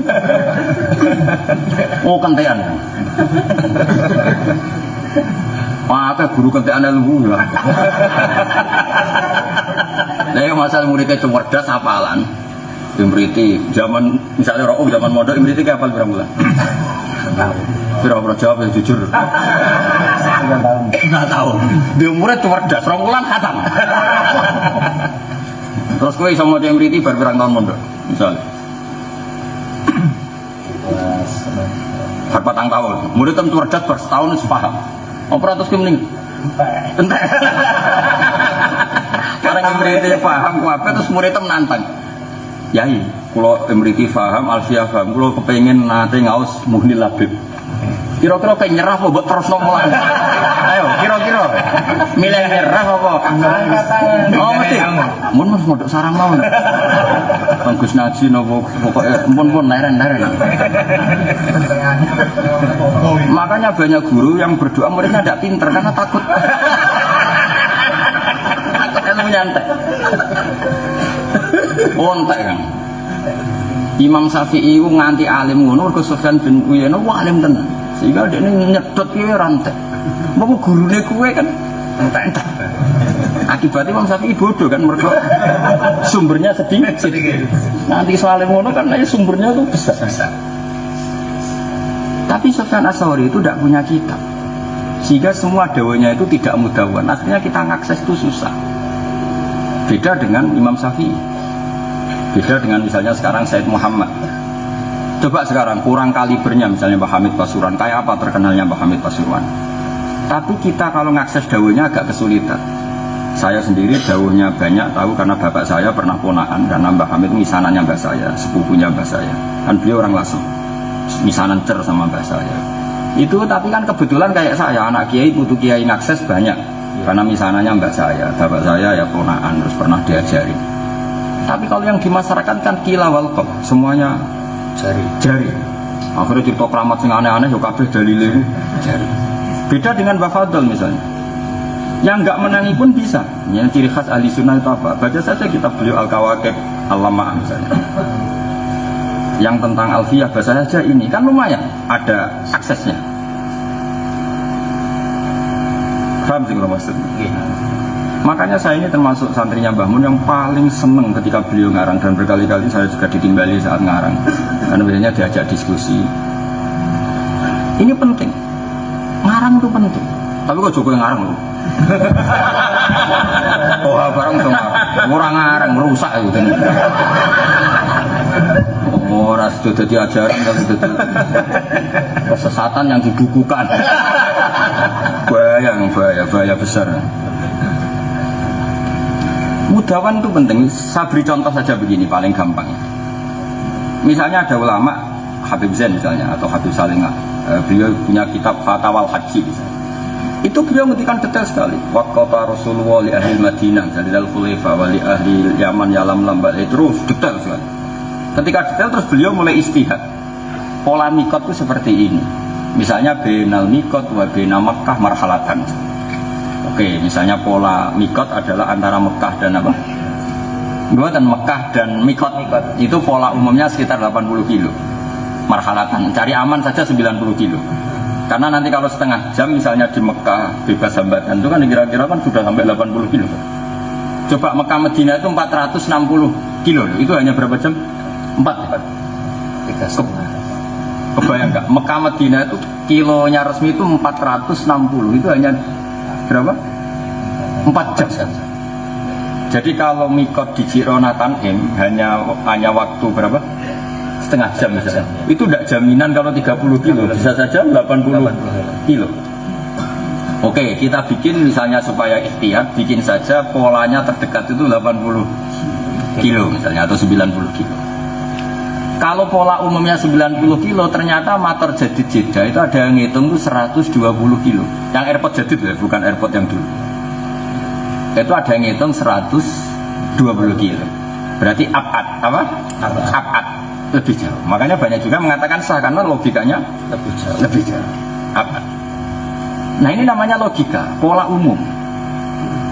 B: kentekan. Wah, apa guru kentekan ilmu lah. Lah masalah muridnya cerdas hafalan. Imriti zaman misalnya Rauf zaman mondok Imriti ke hafal berapa bulan? Berapa jawab yang jujur? 9 tahun. Dia murid cerdas, 2 bulan khatam. Terus kowe iso maca Imriti bar pirang tahun mondok misalnya. Bar 4 tahun. Murid tem cerdas bar setahun wis paham. Apa terus ki mending? Entek. Karena Imriti paham kabeh terus murid tem nantang. Yai, kalau Imriti paham, Alfiyah paham, kalau kepengen nate ngaus Muhnil Labib. Kira-kira kayak nyerah apa buat terus nongol. Ayo, kira-kira milih nyerah apa? Oh mesti. Mun mas modok sarang mau. Bagus Naji nopo pokoknya pun leren. Makanya banyak guru yang berdoa muridnya tidak pinter karena takut. Takut ilmu nyantek. Ontek kan. Imam Syafi'i itu nganti alim ngono mergo Sufyan bin Uyainah alim tenan. Sehingga dia nyedot ki rantek. Mau gurune kowe kan entek. Akibatnya Imam Syafi'i bodoh kan mergo sumbernya sedikit. Nanti soal ngono kan sumbernya itu besar. Tapi Sufyan Ats-Tsauri itu tidak punya kitab. Sehingga semua dawanya itu tidak mudawwan. Akhirnya kita ngakses itu susah. Beda dengan Imam Syafi'i. Beda dengan misalnya sekarang Said Muhammad. Coba sekarang kurang kalibernya misalnya Mbah Hamid Pasuruan. Kayak apa terkenalnya Mbah Hamid Pasuruan? Tapi kita kalau ngakses dawuhnya agak kesulitan. Saya sendiri dawuhnya banyak tahu karena bapak saya pernah ponakan. Karena Mbah Hamid misanannya mbah saya, sepupunya mbah saya. Kan beliau orang Lasem, misanan cer sama mbah saya. Itu tapi kan kebetulan kayak saya, anak kiai putu kiai ngakses banyak. Karena misanannya mbah saya, bapak saya ya ponakan terus pernah diajari. Tapi kalau yang di masyarakat kan kila wal qab, semuanya jari. Akhirnya cerita keramat sing aneh-aneh yo kabeh dalile jari. Beda dengan Mbah Fadl misalnya. Yang enggak menangi pun bisa. Yang ciri khas ahli sunnah itu apa? Baca saja kitab beliau Al-Kawakib Al-Lama'ah misalnya. Yang tentang Alfiyah bahasa saja ini kan lumayan ada aksesnya. Paham sih kalau maksudnya? Makanya saya ini termasuk santrinya Mbah Mun yang paling seneng ketika beliau ngarang, dan berkali-kali saya juga ditimbali saat ngarang karena biasanya diajak diskusi. Ini penting, ngarang itu penting. Tapi kok Joko yang ngarang loh? Oh barang dong, orang ngarang merusak itu. Orang sudah diajarin kalau itu kesesatan yang dibukukan. bahaya besar. Mudawan itu penting. Saya beri contoh saja begini, paling gampang. Misalnya ada ulama Habib Zain misalnya atau Habib Salingah, beliau punya kitab Fatawal Haji misalnya. Itu beliau ngertikan detail sekali. Waqata Rasulullah li ahli Madinah, Jalil Khulaifah wa li ahli Yaman Yalam Lambat, terus detail sekali. Ketika detail terus beliau mulai istihad. Pola mikot itu seperti ini. Misalnya bainal mikot wa baina Makkah marhalatan. Oke, misalnya pola mikot adalah antara Mekah dan apa? Buatan Mekah dan mikot. Itu pola umumnya sekitar 80 kilo. Marhalatan. Cari aman saja 90 kilo. Karena nanti kalau setengah jam misalnya di Mekah bebas hambatan itu kan kira-kira kan sudah sampai 80 kilo. Coba Mekah Medina itu 460 kilo. Itu hanya berapa jam? 4. Kebayang nggak? Mekah Medina itu kilonya resmi itu 460. Itu hanya berapa? 4 jam. Jadi kalau mikot di Jirona Tanim hanya waktu berapa? Setengah jam misalnya. Itu tidak jaminan kalau 30 kilo, bisa saja 80 kilo. Oke, kita bikin misalnya supaya ikhtiar, bikin saja polanya terdekat itu 80 kilo misalnya atau 90 kilo. Kalau pola umumnya 90 kilo, ternyata motor Jadid Jeddah itu ada yang ngitung itu 120 kilo. Yang airport Jadid ya, bukan airport yang dulu. Itu ada yang ngitung 120 kilo. Berarti abad apa? Abad. Lebih jauh. Makanya banyak juga mengatakan sah karena logikanya lebih jauh. Abad. Nah ini namanya logika, pola umum.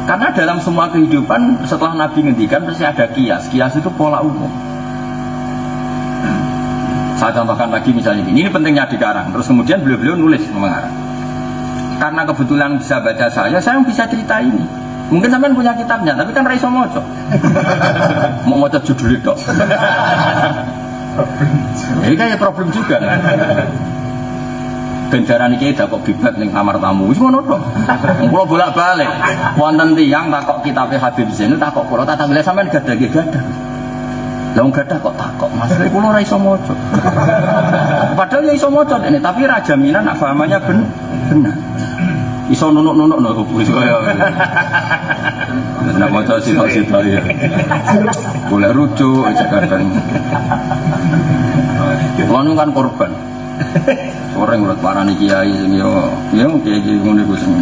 B: Karena dalam semua kehidupan setelah Nabi ngendikan pasti ada kias. Kias itu pola umum. Saya contohkan lagi misalnya ini pentingnya dikarang. Terus kemudian beliau nulis mengarang. Karena kebetulan bisa baca saya bisa cerita ini. Mungkin sampean punya kitabnya, tapi kan raiso moco. Mau moco judul itu. Ini kayak problem juga. Bendaran iki dak kok bibat ning kamar tamu. Wis ngono tok. Kula bolak-balik. Wonten tiyang takok kitabe Habib Zain takok kula tak tanggel sampean gadah. Lah wong gadah kok takok, Mas, kula ora iso maca. Padahal ya iso maca dene, tapi ra jaminan nak pahamannya benar. Iso nunuk-nunuk lho wis kaya. Nek maca sitok-sitok ya. Boleh rujuk aja kadang. Kulo kan korban. Orang udah parani kiai sing yo kiai ngono iku sing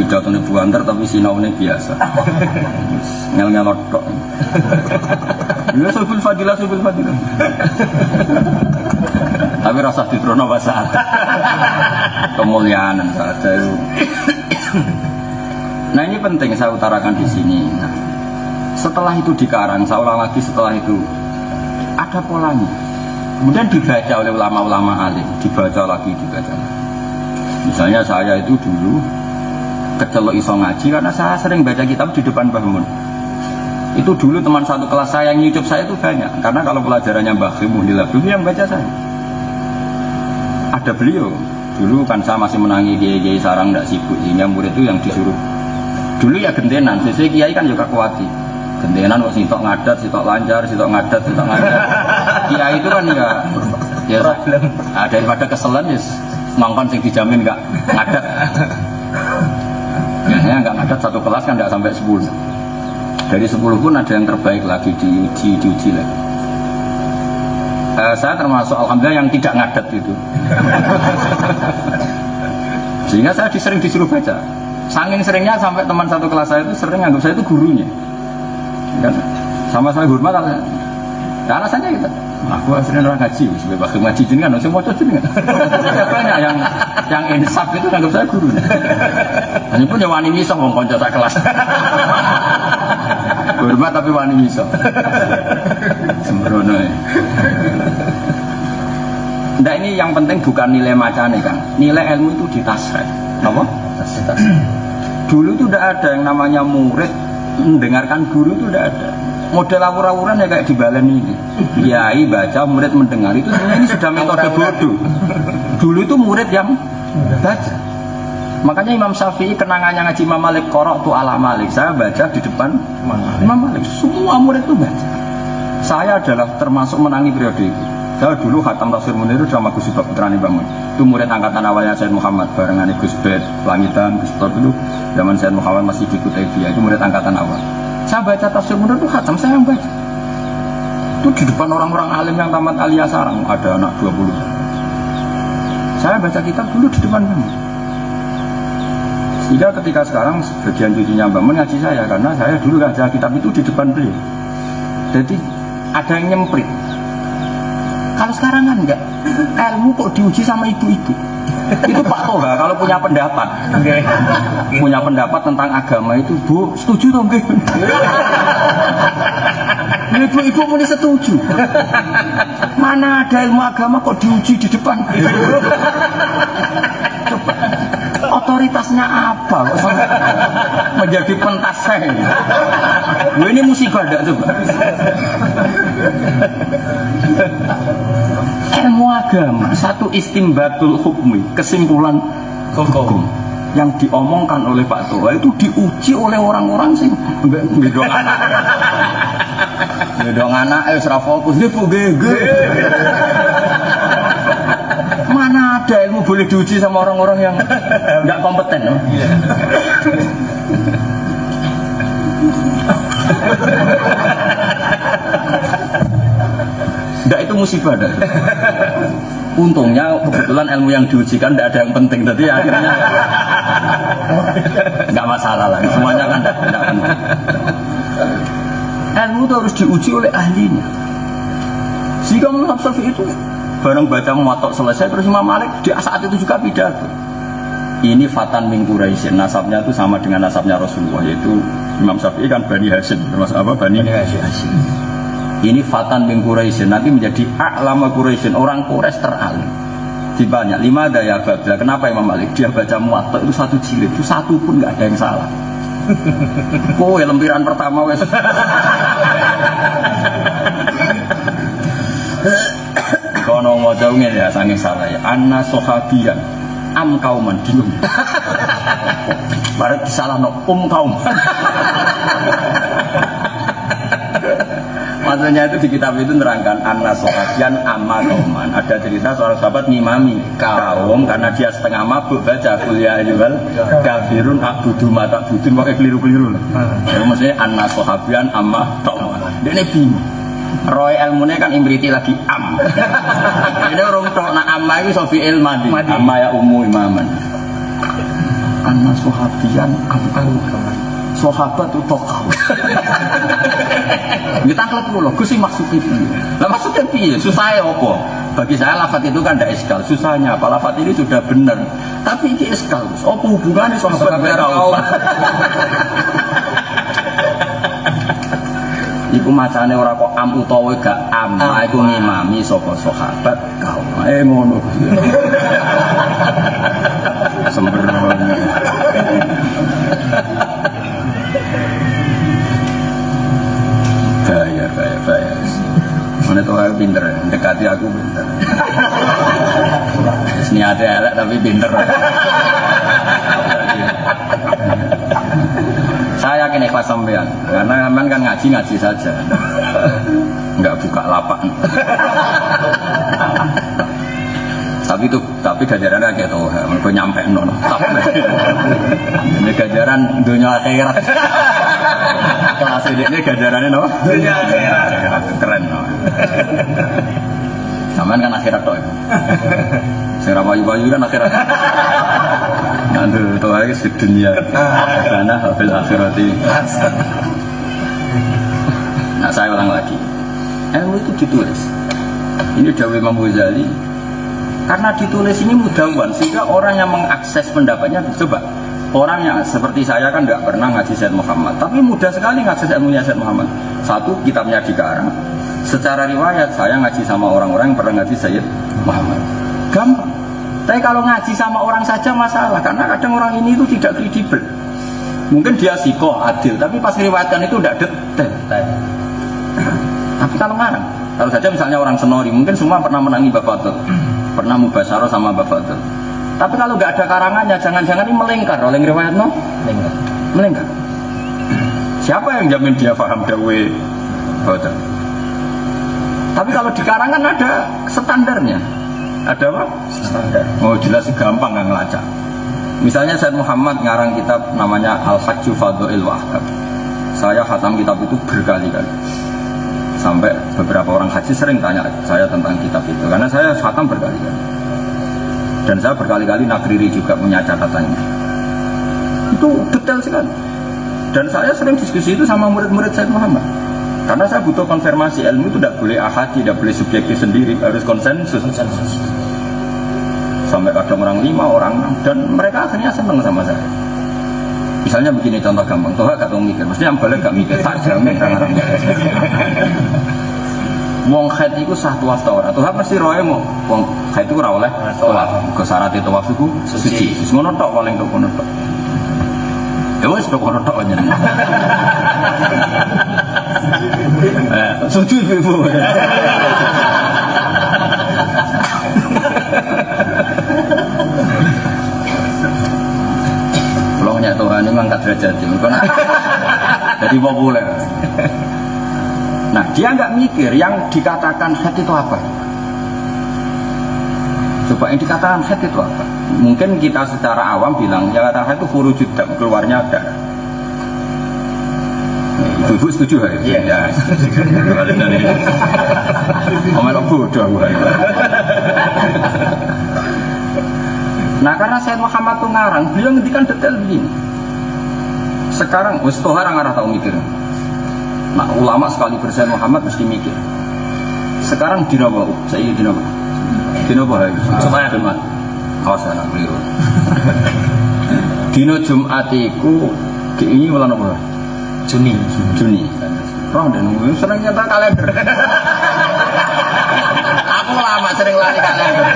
B: pidatone buanter tapi sinaune biasa. Ngel-ngelot tok. Ya subul fadilah. Tapi rasa ditrono bahasa kemuliaan saja itu. Nah ini penting saya utarakan di sini. Nah, setelah itu dikarang, saya ulang lagi setelah itu ada polanya. Kemudian dibaca oleh ulama-ulama alim, dibaca lagi. Misalnya saya itu dulu kecelok iso ngaji karena saya sering baca kitab di depan Mbah Mun. Itu dulu teman satu kelas saya yang nyucup saya itu banyak, karena kalau pelajarannya Mbah Khimuhillah dulu yang baca saya. Ada beliau, dulu kan saya masih menangi kiai sarang tidak sibuk, sehingga murid itu yang disuruh. Dulu ya gentenan, sesuai kiai kan juga kuati. Gentenan kok sitok ngadat, sitok lancar, sitok ngadat. Kiai itu kan ya daripada keselan ya ngongkon sing dijamin enggak ngadat. Biasanya enggak ngadat satu kelas kan enggak sampai 10. Dari 10 pun ada yang terbaik lagi diuji lagi. Saya termasuk alhamdulillah yang tidak ngadat itu. Sehingga saya sering disuruh baca. Saking seringnya sampai teman satu kelas saya itu sering anggap saya itu gurunya. Kan sama saya hormat karena alasannya gitu. Aku aslinya orang ngaji, sebagai bakal ngaji jenengan, saya mau coba jenengan. Banyak yang insaf itu anggap saya guru. Hanya pun ya wani miso wong kanca sak kelas. Hormat tapi wani miso. Sembrono ya. Nah ini yang penting bukan nilai macane kan. Nilai ilmu itu ditasreh. Apa? Dulu itu tidak ada yang namanya murid mendengarkan guru itu tidak ada. Model awur-awuran ya kayak di balen ini. Kiai baca, murid mendengar itu sebenarnya ini sudah metode bodoh. Dulu itu murid yang baca. Makanya Imam Syafi'i kenangannya ngaji Imam Malik Qara'tu ala Malik. Saya baca di depan Imam Malik. Semua murid itu baca. Saya adalah termasuk menangi periode itu. Saya dulu khatam Tafsir Munir itu sama Gus Ibab Putrani Bangun. Itu murid angkatan awalnya Said Muhammad barengan Gus Bet, Langitan, Gus Top itu zaman Said Muhammad masih di Kutaibiyah, itu murid angkatan awal. Saya baca Tafsir Munir itu khatam, saya yang baca. Itu di depan orang-orang alim yang tamat Aliyah Sarang, ada anak 20. Saya baca kitab dulu di depan Bangun. Sehingga ketika sekarang sebagian cucunya Mbak Mun ngaji saya, karena saya dulu baca kitab itu di depan beliau. Jadi ada yang nyemprit. Kalau sekarang kan enggak, ilmu kok diuji sama ibu-ibu. Itu Pak Toha kalau punya pendapat, punya pendapat tentang agama itu, Bu, setuju dong? Ibu-ibu muni setuju. Mana ada ilmu agama kok diuji di depan? Coba. Otoritasnya apa? Menjadi pentas saya. Ini musibah enggak coba? Ilmu agama satu istimbatul hukmi, kesimpulan hukum yang diomongkan oleh Pak Toha itu diuji oleh orang-orang sih ngedong anak. Ngedong anak ora fokus dia gege. Mana ada ilmu boleh diuji sama orang-orang yang enggak kompeten, no? Enggak, itu musibah dah. Untungnya kebetulan ilmu yang diujikan tidak ada yang penting, jadi akhirnya enggak masalah lah. Semuanya kan tidak penting. Ilmu itu harus diuji oleh ahlinya. Jika Imam Syafi'i itu bareng baca Muwatta selesai terus Imam Malik di saat itu juga pidato. Ini Fatan min Quraisy, nasabnya itu sama dengan nasabnya Rasulullah, yaitu Imam Syafi'i kan Bani Hashim, termasuk apa? Bani Hashim. Ini Fatan min Quraisy, nanti menjadi a'lama Quraisy, orang Quraisy teralim. Banyak 5 daya babla. Kenapa Imam Malik dia baca Muwatta itu 1 jilid, itu 1 pun nggak ada yang salah. Kowe lempiran pertama wes. Kono maca ngene ya sange salah ya. Anna sahabiyan am kauman bingung. Barat disalahno kaum. Maksudnya itu di kitab itu nerangkan anna sahabiyan amma kauman. Ada cerita seorang sahabat ngimami kaum karena dia setengah mabuk baca kuliah juga kafirun abudu mata budun pakai keliru-keliru. Jadi maksudnya anna sahabiyan amma kauman. Dia bingung. Roy ilmunya kan imriti lagi am. Ini orang tok nak amma itu sofi ilman. Amma ya ummu imaman. Anna sahabiyan am sahabat itu tokoh. Kita angkat dulu, gue sih maksudnya piye? Lah maksudnya piye? Susahnya apa? Bagi saya lafaz itu kan tidak iskal. Susahnya apa? Lafaz ini sudah benar, tapi ini iskal. Apa hubungannya sahabat berau? Iku macane ora kok am utawa gak am. Iku ngimami sapa sahabat kau. Ngono. Sembrono. Bahaya. Mana tuh aku pinter, dekati aku pinter. Niatnya elek tapi pinter. Saya yakin ikhlas sampean, karena sampean kan ngaji saja, nggak buka lapak. Tapi gajarannya kayak tuh, mereka nyampe nono. Ini gajaran dunia akhirat. Kelas ini gajarannya no, dunia akhirat. Keren no. Sampean kan akhirat toh. Saya bayu kan akhirat. Nanti tuh lagi sedunia. Karena hasil akhirati. Nah saya ulang lagi. Ilmu itu ditulis. Ini dawuh Imam Ghazali. Karena ditulis ini mudawan sehingga orang yang mengakses pendapatnya coba orang yang seperti saya kan nggak pernah ngaji Said Muhammad tapi mudah sekali ngakses ilmunya Said Muhammad. Satu, kitabnya dikarang. Secara riwayat saya ngaji sama orang-orang yang pernah ngaji Said Muhammad gampang. Tapi kalau ngaji sama orang saja masalah karena kadang orang ini itu tidak kredibel. Mungkin dia sikoh adil tapi pas riwayatkan itu tidak detail. Tapi kalau ngarang, kalau saja misalnya orang Senori mungkin semua pernah menangi Bapak Fadl, pernah mubasyarah sama Mbak Fadl. Tapi kalau nggak ada karangannya, jangan-jangan ini melingkar oleh riwayat no? Melingkar. Siapa yang jamin dia paham dawe Fadl? Tapi kalau di karangan ada standarnya. Ada apa?
C: Standar.
B: Oh jelas gampang nggak ngelacak. Misalnya Said Muhammad ngarang kitab namanya Al-Hajju Fadha'il wa Ahkam. Saya khatam kitab itu berkali-kali. Sampai beberapa orang haji sering tanya saya tentang kitab itu. Karena saya khatam berkali-kali. Dan saya berkali-kali nakriri juga punya catatannya. Itu detail sekali. Dan saya sering diskusi itu sama murid-murid Said Muhammad. Karena saya butuh konfirmasi, ilmu itu tidak boleh ahadi, tidak boleh subjektif sendiri, harus konsensus. Sampai kadang orang 5, orang 6, dan mereka akhirnya senang sama saya. Misalnya begini contoh gampang, Toha gak tahu mikir, maksudnya yang balik gak mikir, tak jamin orang-orang. Wong haid itu sah tuaf ta ora? Toha mesti roe mau. Wong haid itu ora oleh tuaf. Go syarat tuaf iku suci. Wis ngono tok paling tok ngono tok. Ya wis tok ngono tok nyen. Suci ibu. Kalau nyak Tuhan ini mengangkat derajat itu, jadi populer. Nah dia nggak mikir yang dikatakan haid itu apa. Coba yang dikatakan haid itu apa? Mungkin kita secara awam bilang yang kata haid itu khurujud dam, keluarnya darah. Ibu setuju ya? Iya. Ya. Omelok bodoh. Nah karena Said Muhammad itu ngarang, beliau ngendikan detail begini. Sekarang, Toha orang tahu mikir. Nah ulama sekali Said Muhammad mesti mikir. Sekarang dina apa? Saya dina apa? Dina apa? Jumat. Awas anak keliru. Dina Jumat itu ini bulan apa? Juni. Roh dan sering nyata kalender. Aku lama sering lari kalender.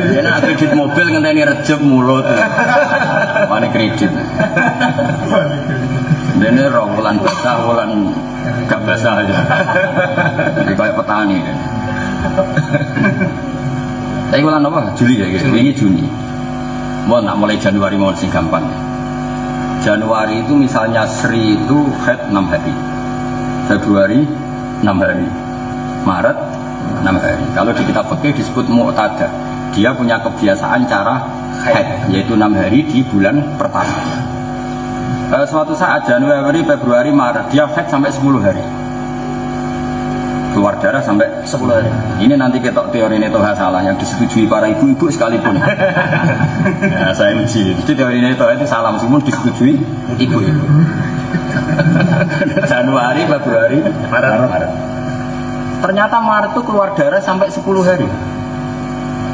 B: Jadi kredit mobil ngenteni Rejab mulut. Mana kredit? Dene roh bulan basah, bulan gak basah aja. Jadi kayak petani. Tapi bulan apa? Juli ya gitu. Ini Juni. Mau nak mulai Januari mau sing gampang. Januari itu misalnya Sri itu haid 6 hari, Februari 6 hari, Maret 6 hari. Kalau di kitab fikih disebut mu'tada. Dia punya kebiasaan cara haid, yaitu 6 hari di bulan pertama. Suatu saat Januari, Februari, Maret dia haid sampai 10 hari. Keluar darah sampai 10 hari. Ini nanti kita teori ini Toha salah, yang disetujui para ibu-ibu sekalipun. Nah, saya uji. Jadi teori ini Toha itu salah, meskipun disetujui ibu-ibu. Januari, Februari, Maret. Ternyata Maret itu keluar darah sampai 10 hari.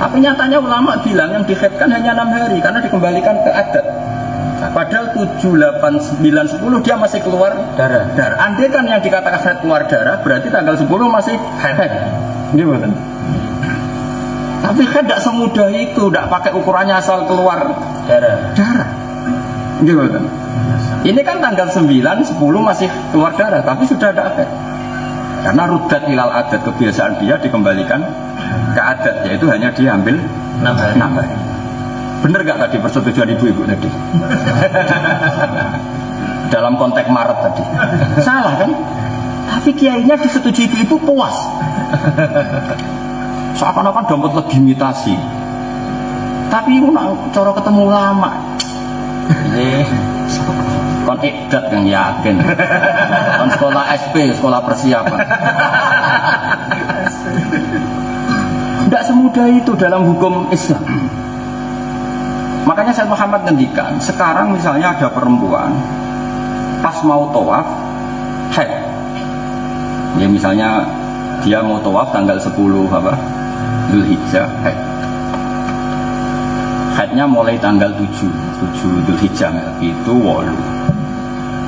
B: Tapi nyatanya ulama bilang yang dihaidkan hanya 6 hari karena dikembalikan ke adat. Padahal 7, 8, 9, 10 dia masih keluar darah. Andai kan yang dikatakan haid keluar darah berarti tanggal 10 masih haid. Gimana? Tapi kan tidak semudah itu, tidak pakai ukurannya asal keluar darah. Gimana? Ini kan tanggal 9, 10 masih keluar darah, tapi sudah ada haid. Karena rudat hilal adat, kebiasaan dia dikembalikan ke adat, yaitu hanya diambil 6 hari. Bener gak tadi persetujuan ibu-ibu tadi? Dalam konteks Maret tadi. Salah kan? Tapi kiainya disetujui ibu-ibu puas. Seakan-akan dapat legitimasi. Tapi cara ketemu lama. Kon ikdat yang yakin. Kon sekolah SP, sekolah persiapan. Tidak semudah itu dalam hukum Islam. Makanya Said Muhammad ngendikan, sekarang misalnya ada perempuan pas mau tawaf haid. Ya misalnya dia mau tawaf tanggal 10 apa? Dzulhijjah haid. Haidnya mulai tanggal 7 Dzulhijjah itu 8.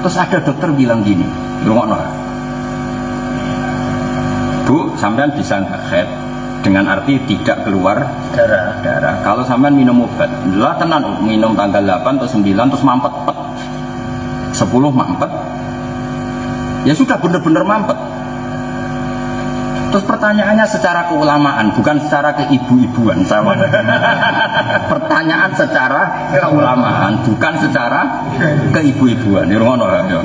B: Terus ada dokter bilang gini, "Rungokno. Bu, sampean bisa nggak haid dengan arti tidak keluar darah. Kalau sampean minum obat, lah tenan minum tanggal 8 atau 9 terus mampet 10 mampet. Ya sudah benar-benar mampet. Terus pertanyaannya secara keulamaan, bukan secara keibu-ibuan sama. Pertanyaan secara keulamaan, bukan secara keibu-ibuan. Ini ngono ya.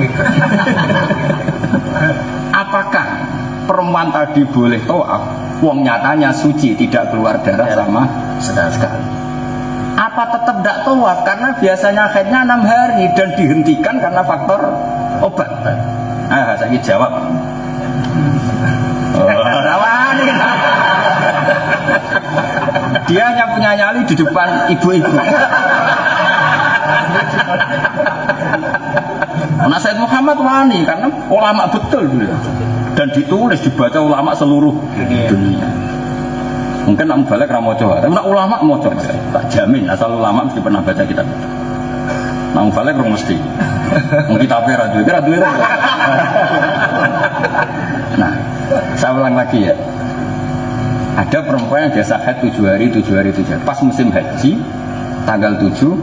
B: Apakah perempuan tadi boleh tawaf? Wong nyatanya suci, tidak keluar darah sama sekali. Apa tetap tidak tawaf? Karena biasanya haidnya 6 hari dan dihentikan karena faktor obat. Ah, saya jawab. Rawani. Dia hanya punya nyali di depan ibu-ibu. Nah, Said Muhammad wani karena ulama betul beliau. Dan ditulis dibaca ulama seluruh dunia. Mungkin nak balik ramojo, tapi nak ulama mojo, tak jamin asal ulama mesti pernah baca kitab. Nak balik rong mesti. Mungkin tapi radio. Nah, saya ulang lagi ya. Ada perempuan yang biasa haid 7 hari. Pas musim haji tanggal 7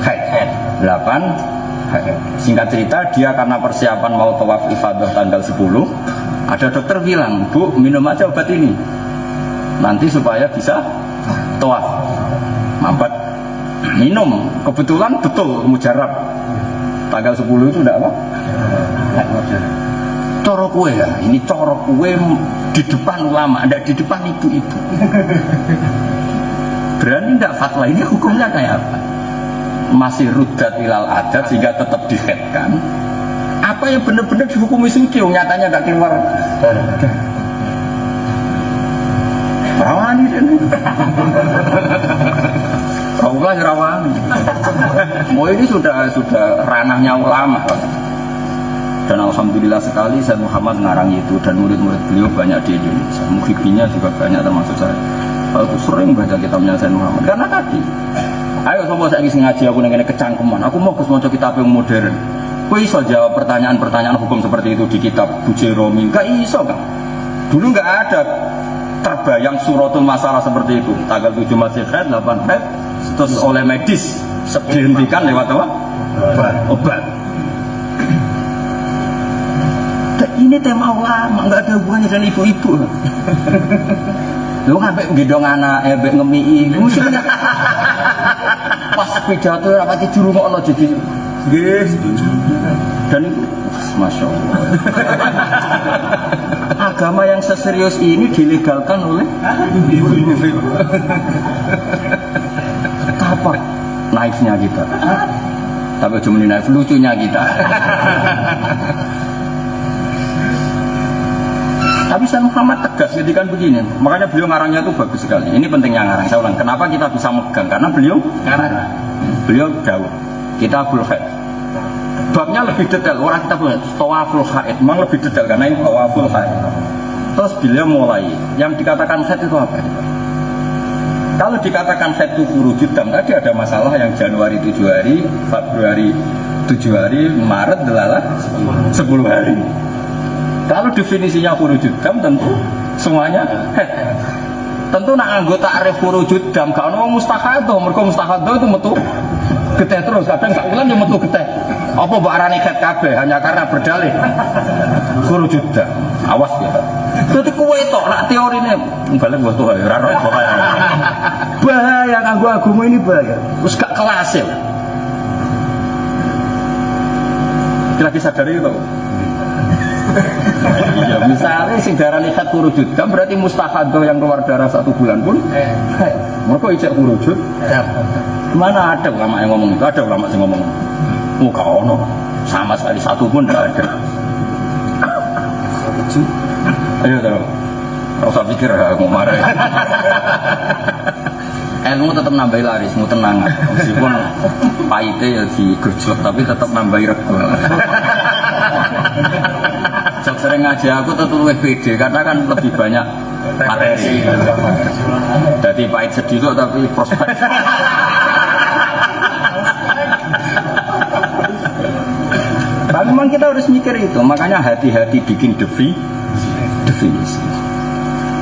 B: haid 8 haid. Singkat cerita dia karena persiapan mau tawaf ifadah tanggal 10, ada dokter bilang, "Bu, minum aja obat ini nanti supaya bisa tawaf." Mampet minum, kebetulan betul mujarab tanggal 10 itu enggak apa? Coro kue ya, ini coro kue di depan ulama, tidak di depan ibu-ibu. Berani tidak fatwa ini hukumnya kayak apa? Masih rudat ilal adat sehingga tetap dihaidkan. Apa yang benar-benar dihukumi suci? Nyatanya nggak keluar. Rawani ini. Kaulah rawani. Oh ini sudah ranahnya ulama. Dan alhamdulillah sekali saya Muhammad ngarang itu dan murid-murid beliau banyak di Indonesia. Muhibbinya juga banyak termasuk saya. Aku sering baca kitabnya saya Muhammad karena tadi. Ayo sama saya ingin ngaji aku nengene kecangkeman. Aku mau mau kitab yang modern. Kok iso jawab pertanyaan-pertanyaan hukum seperti itu di kitab Bujairami? Gak iso kan? Dulu nggak ada terbayang suratul masalah seperti itu. Tanggal 7 masih haid, 8 haid, terus oleh medis dihentikan lewat apa? Obat. Ini tema ulama, nggak ada hubungannya dengan ibu-ibu. Lu sampai gendong anak, ngemii, musuhnya. Pas pidato rapati juru ngono jadi, guys. Dan itu, masya Allah. Agama yang seserius ini dilegalkan oleh ibu-ibu. Apa naifnya kita? Tapi cuma naif, lucunya kita. Tapi Said Muhammad tegas ketika begini, makanya beliau ngarangnya itu bagus sekali. Ini pentingnya ngarang. Saya ulang, kenapa kita bisa megang? Karena beliau ngarang. Beliau jauh. Kitabul Haid. Babnya lebih detail. Orang kita punya Tawaful Haid, memang lebih detail karena ini Tawaful Haid. Terus beliau mulai. Yang dikatakan haid itu apa? Kalau dikatakan haid itu furujud dam, tadi ada masalah yang Januari 7 hari, Februari 7 hari, Maret adalah 10 hari. Kalau definisinya furujud dam tentu semuanya haid. Tentu nak anggota arif furujud dam gak ono mustahadah, mergo mustahadah itu metu getih terus, kadang sak wulan yo metu getih. Apa mbok arani haid kabeh hanya karena berdalih furujud dam. Awas ya. Dadi kowe tok nak teorine balik wis tuh ora ora bahaya kanggo agama ini bahaya. Wis gak kelas ya. Lagi sadari itu. Ya misalnya sing darani haid furujud dam berarti mustahadah yang keluar darah 1 bulan pun mereka ijek furujud dam. Mana ada ulama yang ngomong itu? Ada ulama yang ngomong muka ono sama sekali 1 pun tidak ada. Ayo terus rasa pikir aku marah. Ilmu tetap nambahi laris, mau tenang meskipun pahitnya ya digerjot tapi tetap nambahi rego. Jok sering ngaji aku tentu lebih pede karena kan lebih banyak materi. Jadi pahit sedikit tapi prospek. Tapi memang kita harus mikir itu, makanya hati-hati bikin definisi.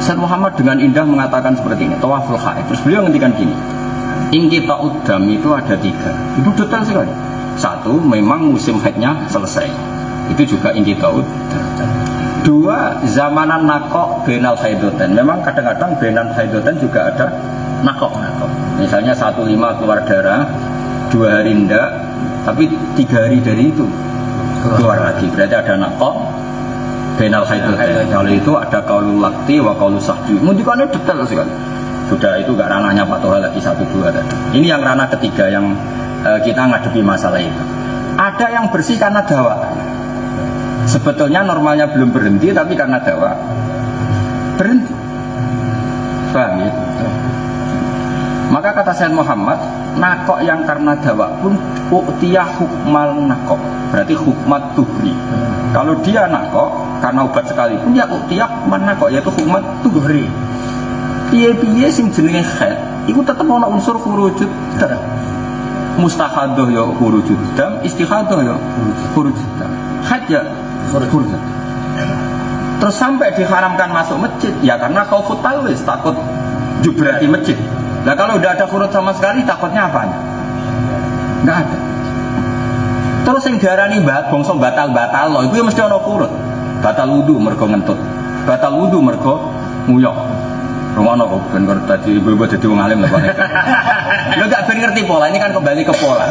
B: Said Muhammad dengan indah mengatakan seperti ini, Tawaful Haid. Terus beliau ngendikan gini, ingkita udam itu ada 3. Itu detail sekali. 1, memang musim haidnya selesai. Itu juga ingkita udam. 2, zamanan nakok benal haidoten. Memang kadang-kadang benal haidoten juga ada nakok. Misalnya 1,5 keluar darah, 2 hari enggak, tapi 3 hari dari itu keluar lagi. Berarti ada naqah bainal haidzatain. Kalau itu ada qaulul laqti wa qaulus sahdi. Ngendikannya detail sekali. Sudah itu gak ranahnya Pak Toha lagi 1 2 tadi. Ini yang ranah ketiga yang kita ngadepi masalah itu. Ada yang bersih karena dawa. Sebetulnya normalnya belum berhenti, tapi karena dawa berhenti. Paham ya? Maka kata Sayyid Muhammad, nakok yang karena dawa pun uktiyah hukmal nakok, berarti hukmat tuhri. Kalau dia nakok karena obat sekalipun, ya uktiyah hukman nakok, yaitu hukmat tuhri. Piye-piye sing jenenge haid iku tetep ana unsur khurujud dam. Mustahadah ya khurujud dam, istihadah ya khurujud dam. Haid ya khurujud. Terus sampai diharamkan masuk masjid ya karena khaufut talwis, takut jubrati masjid. Nah kalau udah ada khurujud sama sekali takutnya apa? Enggak ada. Terus yang diarani bangsa batal-batal loh, itu ya mesti ana khurujud. Batal wudu mergo ngentut. Batal wudu mergo nguyok. Rumah kok ben tadi ibu-ibu jadi wong alim lah Pak. Lo gak ben ngerti pola, ini kan kembali ke pola.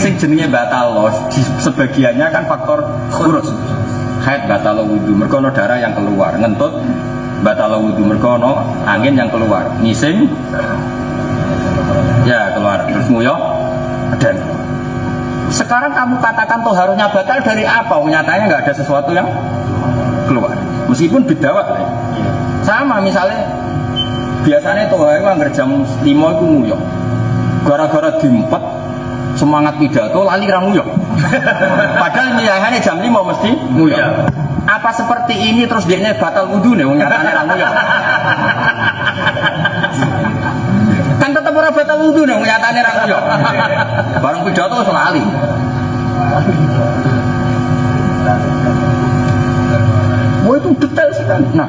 B: Sing jenenge batal loh, sebagiannya kan faktor khurus. Haid batal wudu, mergo ono darah yang keluar, ngentut batal wudu, mergo ono angin yang keluar, ngising ya keluar, terus nguyok dan sekarang kamu katakan toharohnya batal dari apa? Nyatanya nggak ada sesuatu yang keluar, meskipun bidawak sama misalnya. Biasanya toha itu anggar jam 5 itu nguyok. Gara-gara diempet semangat pidato lali ra nguyok. Padahal nilainya jam 5 mesti nguyok. Apa seperti ini terus dia batal wudu nih nyatanya ra nguyok. Kan tetap ora batal wudu nih nyatanya ra nguyok. Barang pidato wis lali. Wah itu detail sekali. Nah,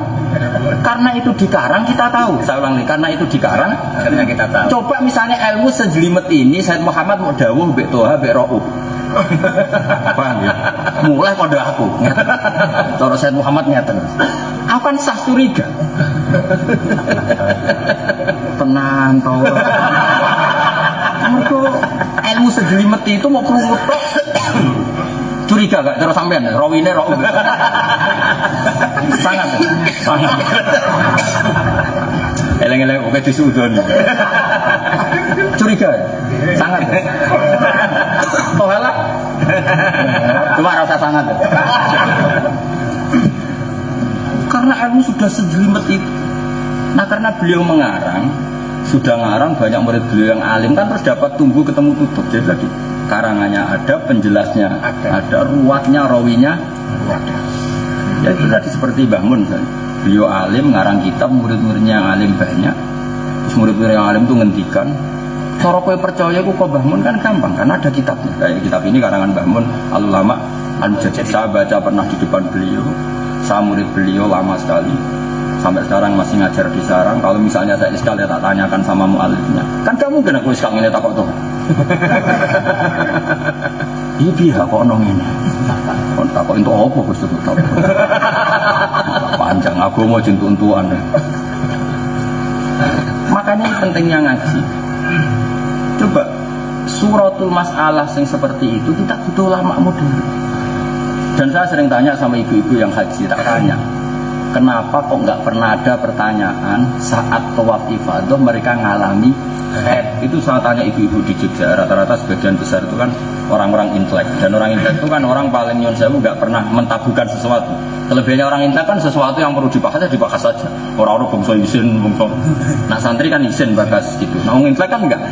B: karena itu dikarang kita tahu. Saya ulang nih, karena itu dikarang, karena kita tahu. Coba misalnya ilmu sejelimet ini, Sayyid Muhammad mau dawuh mbek Toha mbek Rauf. Paham ya? Mulai pada aku. Terus Sayyid Muhammad ngeten. Akan sah curiga. Tenang toh. Mergo ilmu sejelimet itu mau krungu tok. Curiga gak terus sampean rawine Rauf. Sangat. Eleng-eleng oke disudon. Curiga. Sangat. Tohalah. Cuma rasa sangat. Karena ilmu sudah sejelimet itu. Nah karena beliau mengarang, sudah ngarang banyak murid beliau yang alim kan terus dapat tunggu ketemu tutup. Jadi tadi karangannya ada, penjelasnya ada, ruwatnya, rawinya ada. Ya itu tadi seperti Mbah Mun kan. Beliau alim, ngarang kitab, murid-muridnya yang alim banyak. Terus murid-murid yang alim itu ngendikan, cara kowe percaya ku kok Mbah Mun kan gampang karena ada kitabnya. Kayak kitab ini karangan Mbah Mun Al-Ulama Al-Mujaddid. Saya baca pernah di depan beliau. Saya murid beliau lama sekali. Sampai sekarang masih ngajar di sarang. Kalau misalnya saya iskal ya tak tanyakan sama mu'alifnya. Kan gak mungkin aku iskal ini takut tuh. Iya biar kok nong ini. Kok takut itu apa Gusti tahu. Panjang aku mau jentuan. Makanya pentingnya ngaji. Coba suratul masalah yang seperti itu kita butuh ulama modern. Dan saya sering tanya sama ibu-ibu yang haji, tak tanya. Kenapa kok nggak pernah ada pertanyaan saat tawaf ifadah mereka ngalami haid? Itu saya tanya ibu-ibu di Jogja, rata-rata sebagian besar itu kan orang-orang intelek. Dan orang intelek itu kan orang paling nyun sewu nggak pernah mentabuhkan sesuatu. Kelebihannya orang intelek kan sesuatu yang perlu dibahas ya dibahas saja. Orang-orang bangsa izin, bangsa. Nah santri kan izin bahas gitu. Nah orang intelek kan enggak.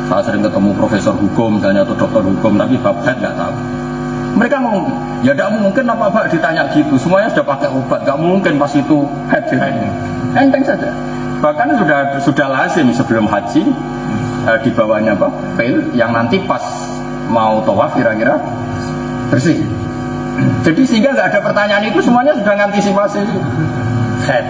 B: Saya sering ketemu profesor hukum misalnya atau dokter hukum, tapi bab haid nggak tahu. Mereka ngomong, ya tidak mungkin apa-apa ditanya gitu. Semuanya sudah pakai obat, nggak mungkin pas itu haid. Enteng saja. Bahkan sudah lazim sebelum haji di bawahnya apa? Pil yang nanti pas mau tawaf kira-kira bersih. Jadi sehingga nggak ada pertanyaan itu semuanya sudah ngantisipasi haid.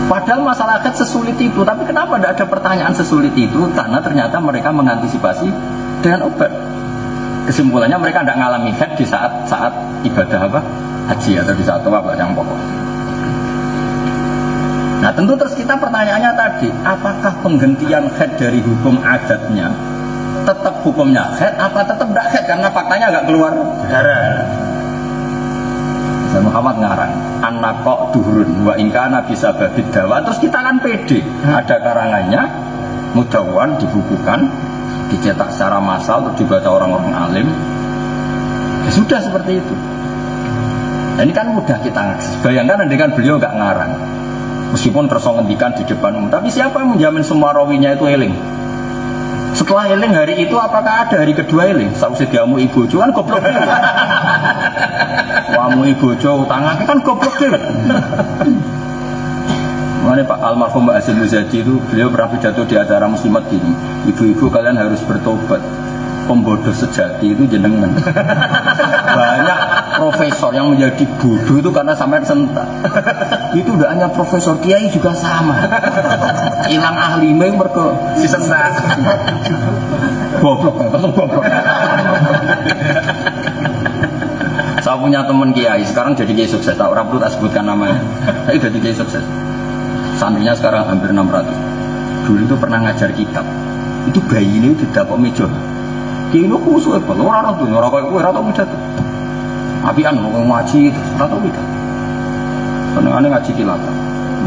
B: Padahal masalah haid sesulit itu, tapi kenapa tidak ada pertanyaan sesulit itu? Karena ternyata mereka mengantisipasi dengan obat. Kesimpulannya mereka tidak mengalami haid di saat ibadah apa? Haji atau di saat tawaf yang pokok. Nah tentu terus kita pertanyaannya tadi, apakah penghentian haid dari hukum adatnya tetap hukumnya haid apa tetap tidak haid karena faktanya nggak keluar darah. Muhammad ngarang anak kok duhurun wa ingkana bisa babid dawa, terus kita kan pede ada karangannya mudawan dibukukan dicetak secara massal terus dibaca orang-orang alim ya sudah seperti itu. Nah, ini kan mudah kita ngaji. Bayangkan dengan beliau nggak ngarang meskipun terus ngendikan di depan umum, tapi siapa yang menjamin semua rawinya itu eling? Setelah eling hari itu apakah ada hari kedua eling? Sausé diamu ibu kan goblok dhewe. Wamu ibu utangake kan goblok dhewe. Mengenai Pak almarhum Mbak Hasim Muzadi itu beliau pernah pidato di acara muslimat gini, ibu-ibu kalian harus bertobat, pembodoh sejati itu jenengan. Banyak profesor yang menjadi bodoh itu karena sampai sentak. Itu udah hanya profesor, kiai juga sama. Hilang ahli mereka disentak. Goblok, goblok. Saya punya teman kiai, sekarang jadi kiai sukses. Tak orang perlu tak sebutkan namanya. Tapi jadi kiai sukses. Santrinya sekarang hampir 600. Dulu itu pernah ngajar kitab. Itu bayi ini tidak kok meja. Kiai ini khusus apa? Orang tuh orang kayak gue rata muda tuh. Apian mau ngaji rata muda. Senengannya ngaji kilatan.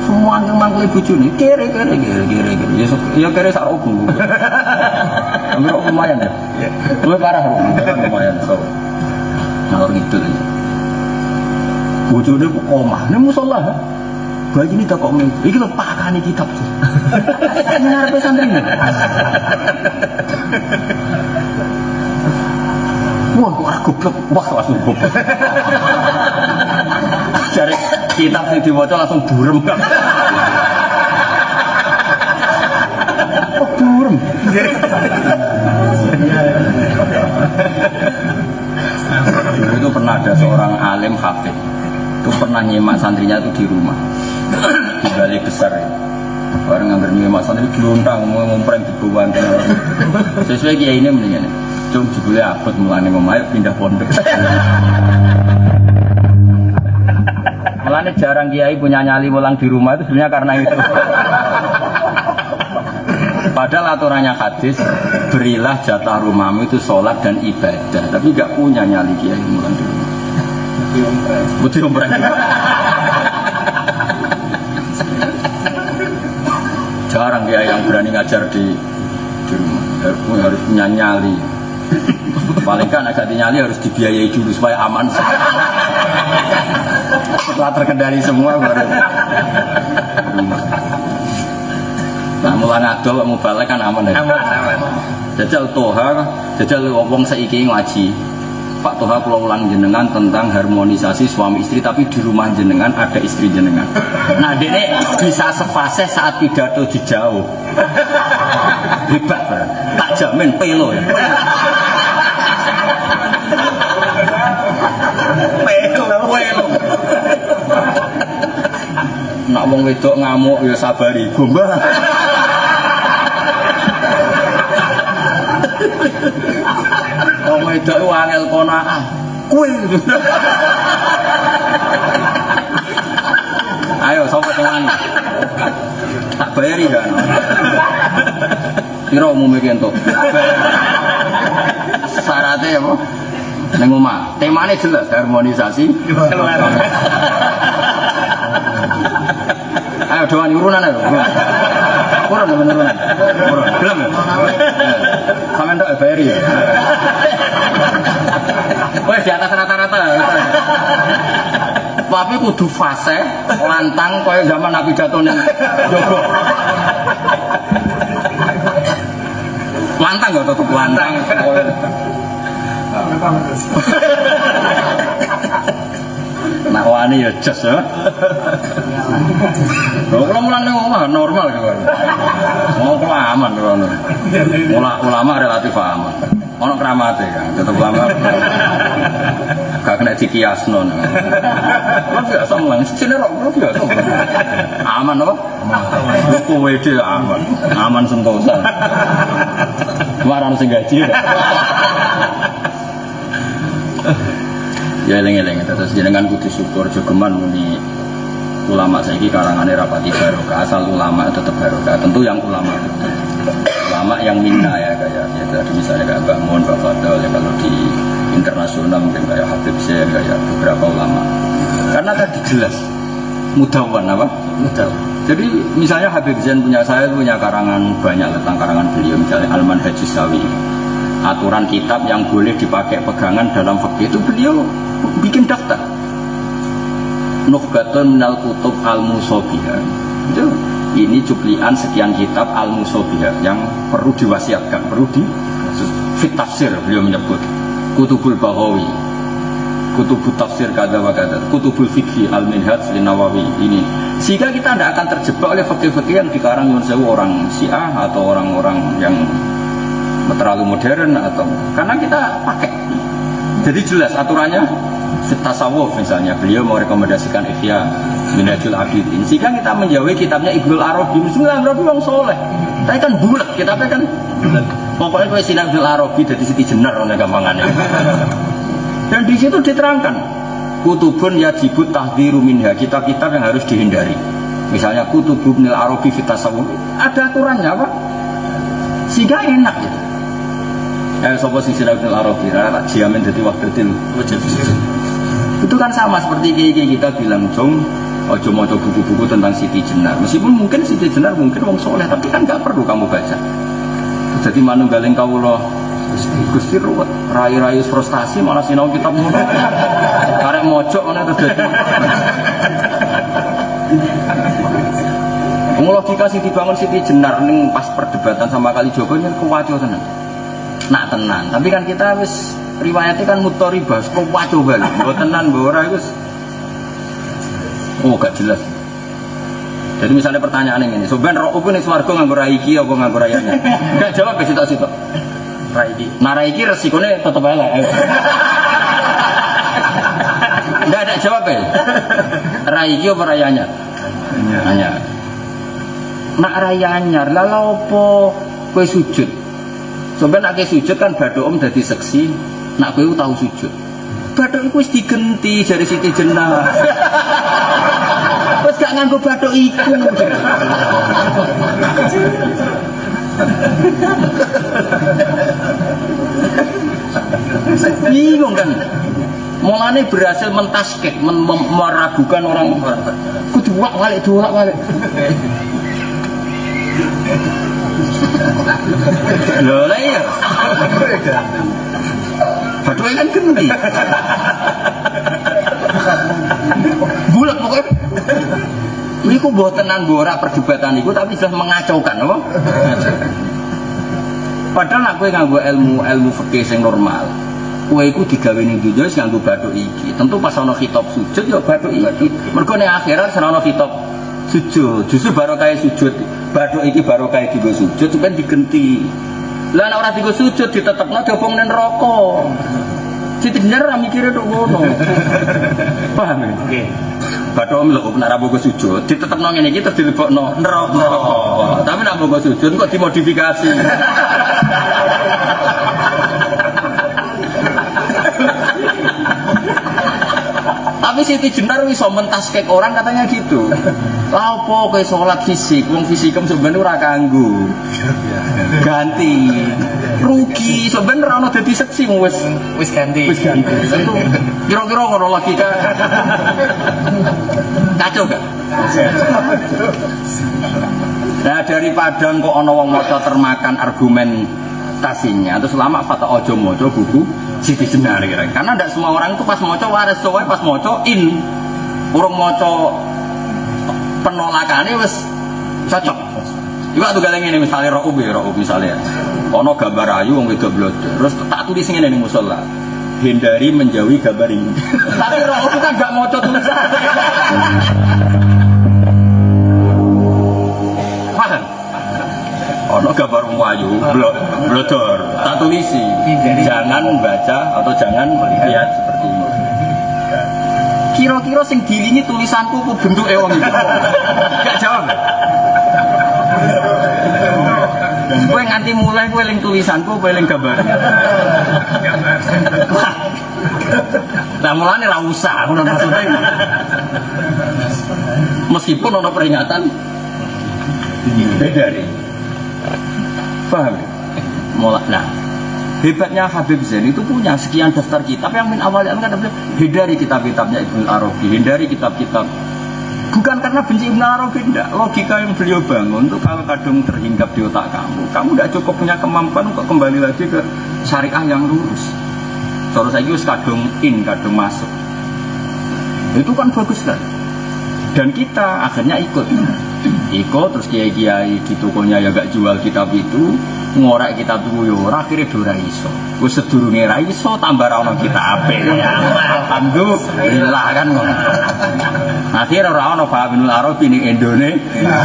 B: Semua yang mangkle bojone kere. Ya kere sak obu. Ambil lumayan ya. Luwih parah lumayan. So. Ngalor ngidul ya. Bojone kok omah, nek musala. Bayi ini tak kok mimpi. Iki lho pakane kitab. Ngarepe santri. Wah, ora goblok. Wah, langsung goblok. Cari kitab sing diwaca langsung burem. Oh, burem. Dulu itu pernah ada seorang alim hafid itu pernah nyemak santrinya itu di rumah di balai besar ya. Orang ngambil nyemak santri dilontang ngompreng di bawah sesuai kiai ini mendingan cuma jebule abot mulane ngomai pindah pondok. Mulane jarang kiai punya nyali mulang di rumah itu sebenarnya karena itu. Padahal aturannya hadis berilah jatah rumahmu itu sholat dan ibadah, tapi gak punya nyali kiai mulang di rumah. Butuh umrah. Jarang kiai yang berani ngajar di rumah. Harus punya nyali. Paling kan agak nyali harus dibiayai dulu supaya aman. Setelah terkendali semua baru. Nah, mulai ngadol mau balik kan aman ya. Aman. Jajal toha, jajal wong saiki ngaji. Pak Toha kula ulang jenengan tentang harmonisasi suami istri, tapi di rumah jenengan ada istri jenengan. Nah, dene bisa sefase saat pidato dijauh. Hebat, tak jamin pelo ya. Pelo. Nak wong wedok ngamuk ya sabari, gombal. Wong wedok ku angel konaan. Kuwi. Ayo sapa teman. Tak bayari kan. Kira umume ki entuk. Syaratnya apa? Ning omah. Temane jelas harmonisasi. Ayo doan urunan ayo. Urun urunan. Urun. Gelem. Sampeyan tok bayari. Wes di atas rata-rata. Tapi kudu fase lantang kaya zaman Nabi pidato ning Jogo. Lantang kok tetep lantang. Nak wani ya jos ya. Kalau mulane omah normal kok. Mau aman kok. Ulama relatif aman. Ono kramate kan, tetep ulama. Gak kena dikiasno. Kok biasa mulang sejene kok biasa. Aman apa? Aman. Kowe dhewe aman. Aman sentosa. Warane sing gaji. Ya eling-eling terus jenengan kudu syukur jogeman muni ulama saiki karangane rapati barokah, asal ulama tetap barokah. Tentu yang ulama yang minna ya kayak ya tadi misalnya kayak Mbak Mun, Mbak Fadl ya, kalau di internasional mungkin kayak Habib Zain, kayak beberapa ulama. Karena tadi jelas mudawan apa? Mudawan. Jadi misalnya Habib Zain saya punya karangan banyak tentang karangan beliau, misalnya Al-Manhaj Sawi, aturan kitab yang boleh dipakai pegangan dalam fikih itu beliau bikin daftar. Nukhbatun minal kutub al-musobihah. Itu ini cuplian sekian kitab al-musobihah yang perlu diwasiatkan, perlu di fit tafsir beliau menyebut Kutubul Baghawi, Kutubul Tafsir kada wa kada, Kutubul Fikhi al-Minhaj Nawawi ini. Sehingga kita tidak akan terjebak oleh fikih-fikih yang dikarang Yunus Sewu orang Syiah atau orang-orang yang terlalu modern atau karena kita pakai. Jadi jelas aturannya tasawuf misalnya beliau mau rekomendasikan Ihya Minhajul Abidin. Sehingga kita menjauhi kitabnya Ibnul Arabi. Bismillah Arabi orang soleh. Tapi kan bulat kitabnya kan. Pokoknya kalau Sinar Ibnul Arabi dari Siti Jenar oleh gampangannya. Dan di situ diterangkan kutubun yajibut tahdhiru minha, kitab-kitab yang harus dihindari. Misalnya Kutubun Ibnul Arabi fit tasawuf. Ada aturannya apa? Sehingga enak gitu. Sopo sing Sinar Ibnul Arabi tak jamin dadi wahdatil wujud. Itu kan sama seperti kiai kita bilang jong ojo maca buku-buku tentang Siti Jenar. Meskipun mungkin Siti Jenar mungkin wong soleh, tapi kan nggak perlu kamu baca. Jadi manunggaling kawula Gusti ruwet, rai-rai frustasi malah sinau kitab ngono. Karek mojok ngene terus dadi. Wong logika sing dibangun Siti Jenar ning pas perdebatan sama Kalijogo yen kuwaco tenan. Nak tenan, tapi kan kita wis riwayatnya kan mutoribah, kok waco balik, mbok tenan mbok ora iku. Oh gak jelas. Jadi misalnya pertanyaan ini, sebenarnya roh pun ning swarga nganggo raiki apa nganggo rayanya? Gak jawab wis sitok-sitok. Raiki. Nah raiki resikone tetep elek. Enggak ada jawab ya. Raiki apa rayanya? Hanya. Nak rayanya, lha opo kowe sujud? Sampai nak sujud kan badok om dadi seksi, nak kowe tahu sujud. Badok iku wis digenti jare Siti Jenar. Wis gak nganggo badok iku. Bingung kan? Mulane berhasil mentaskik, meragukan orang. Kudu wak-walik. Loh lah ya. Badai kan genti. Bulat pokoknya. Ini ku buat tenan borak perdebatan itu, tapi sudah mengacaukan, apa? Padahal aku nganggo ilmu fikih yang normal. Kue iku digawe ning dunya wis nganggo baduk iki. Tentu pas ana khitab sujud ya baduk iki. Mergo ning akhirat ana khitab sujud. Justru barokah sujud. Baduk iki barokah digo sujud kan digenti. Lah nek ora digo sujud ditetepno diobong ning neraka. Siti Jenar ora mikire tok ngono. Paham ya? Nggih. Baduk mlebu nek ora mbok sujud ditetepno ngene iki terus dilebokno neraka. Tapi nek mbok sujud kok dimodifikasi. Tapi Siti Jenar iso mentaskek orang katanya gitu. Lah opo kowe salat fisik, wong fisikem sebenarnya ora kanggo. Ganti. Rugi sebenarnya ana dadi seksi wis ganti. Kira-kira ngono logika. Kacau gak? Nah daripada kok ana wong maca termakan argumentasinya, terus lama fata ojo maca buku Siti Jenar kira-kira. Karena tidak semua orang itu pas moco waris soalnya pas moco in orang moco penolakannya wes cocok. Juga tuh galeng ini misalnya ro'ub misalnya ono gambar ayu wong wedok blodor terus tak tulis ngene ning musala hindari menjauhi gambar ini. Tapi ro'ub kan gak moco tulisan. Paham? Ono gambar wong ayu blodor tak tulisi jangan baca atau jangan melihat seperti ini. Kira-kira sing dilingi tulisanku ku bentuke wong iki. Gak jawab. Kowe nganti mulai kowe eling tulisanku kowe eling gambar. Nah mulane ra usah ngono maksudnya. Meskipun ono peringatan beda nih. Paham? mulai. Nah, hebatnya Habib Zain itu punya sekian daftar kitab yang min awalnya kan hindari kitab-kitabnya Ibnu Arabi, hindari kitab-kitab. Bukan karena benci Ibnu Arabi, tidak. Logika yang beliau bangun itu kalau kadung terhinggap di otak kamu tidak cukup punya kemampuan untuk kembali lagi ke syariah yang lurus. Terus saya itu kadung masuk. Itu kan bagus kan. Dan kita akhirnya ikut terus kiai-kiai di tokonya ya gak jual kitab itu, ngorek kitab itu yo ora akhire do ra iso. Wis sedurunge ra iso tambah ra ono kitab ya. Alhamdulillah kan ngono. Akhire ora ono Pak Ibnu Arabi ning Indonesia.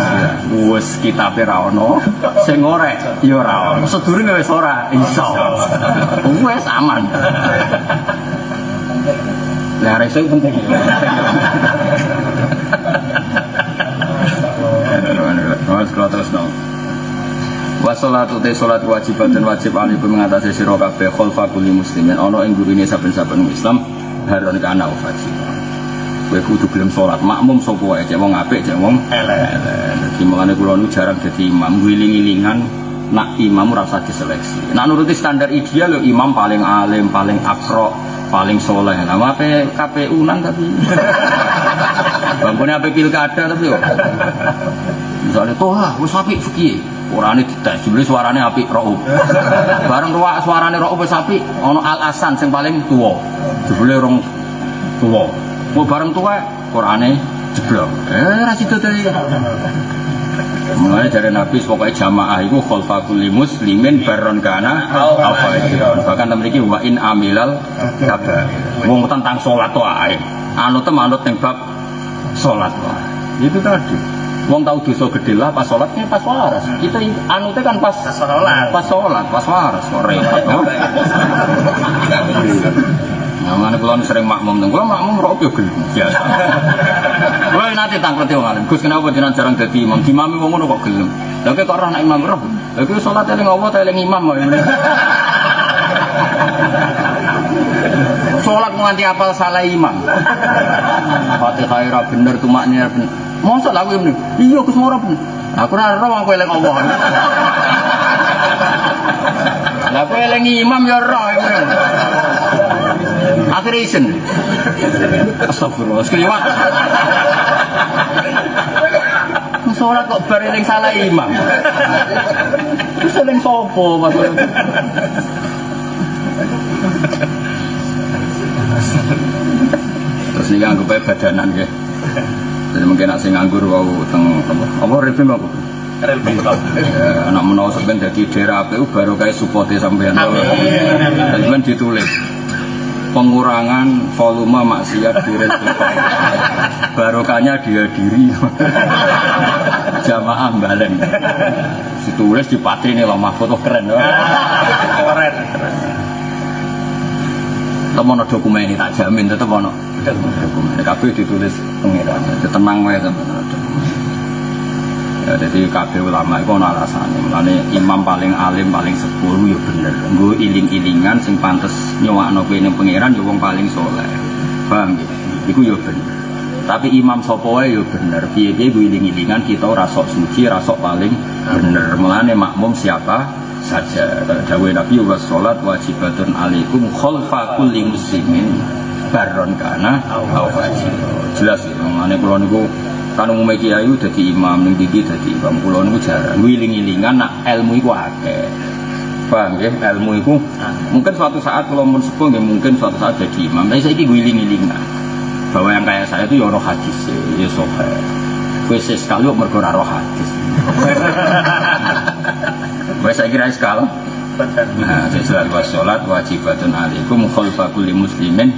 B: Wis kitabe ra ono, sing ngorek yo ora ono. Sedurunge wis ora iso. Wis aman. Lah ra iso penting. Terus no. Wassalatu te salat wajibat dan wajib alaikum mengatasi sira kabeh khalfa kulli muslimin ana ing gurine saben-saben Islam haron kana wajib. Kowe kudu gelem salat makmum sapa wae cek wong apik cek wong elek. Dadi mulane kula nu jarang dadi imam wiling-wilingan nak imam ora usah diseleksi. Nak nuruti standar ideal lho imam paling alim, paling akro, paling soleh. Lah ape KPU-nan tapi bangkune ape pilkada tapi yo. Misalnya toh wis apik fikih. Orane dites jebule suarane apik Rauf. Bareng ruwak suarane Rauf wis apik, ana Al Hasan sing paling tuwa. Jebule rong tuwa. Mau bareng tuwa Qur'ane jeblok. Ra sida tadi. Mulai dari Nabi pokoknya jamaah itu khalfaqul muslimin barron kana al-fajr. Bahkan memiliki wa in amilal kabar. Wong tentang salat wae. Anut ning bab salat wae. Itu tadi. Wong tahu dosa gede lah pas sholatnya pas waras. Kita anutnya kan pas sholat, pas waras. Repot. Namanya kalau sering makmum, kalau makmum roh ya gelem biasa. Wah nanti tangklet wong alim. Gus kenapa jenengan jarang dadi imam? Dimami wong ngono kok gelem. Lha kok ora anak imam roh. Lha kok salat eling Allah ta eling imam wae. Salat nganti apal salah imam. Fatihah ora bener, tumaknya bener. Mosok lah kowe ngene. Iya Gus ora bener. Aku ora ora wong kowe eling Allah. Lah kowe eling imam ya ora. Akhir isen. Astagfirullah, sekliwat. Sholat kok bar eling salah imam. Terus eling sapa maksudnya? Terus niki anggap ae badanan nggih. Jadi mungkin nak sing nganggur wau teng apa review apa? Anak menawa sampean dadi daerah APU baru kae supote sampean. Sampean ditulis pengurangan volume maksiat di Republik. Barokahnya dia diri. Jamaah balen. Ditulis dipateni lho Mahfud keren. Keren. Temono dokumen ini tak jamin tetep ono. Kabeh ditulis pengiran. Tenang wae teman. Ya, jadi kabeh ulama itu ana alasane. Mulane imam paling alim paling sepuh ya bener. Nggo iling-ilingan sing pantes nyowakno kowe ning pangeran ya wong paling saleh. Paham ya? Iku ya bener. Tapi imam sapa wae ya bener. Piye-piye nggo iling-ilingan kita ora sok suci, ora sok paling bener. Mulane makmum siapa saja. Dawuh Nabi wa sholat wajibatun alaikum khalfa kulli muslimin barron kana au fajir. Jelas ya. Mulane kula niku kan umumnya kiai dadi imam ning iki dadi imam kula niku jarang wiling-wilingan nak ilmu iku akeh. Paham nggih? Ilmu iku mungkin suatu saat kalau mun sepuh nggih mungkin suatu saat jadi imam. Tapi saiki wiling-wilingan bahwa yang kayak saya itu ya roh hadis ya sahih. Wis sekali kok mergo ora roh hadis. Wis saiki ra sekali. Nah, sesuai sholat wajibatun alaikum khalfa kulli muslimin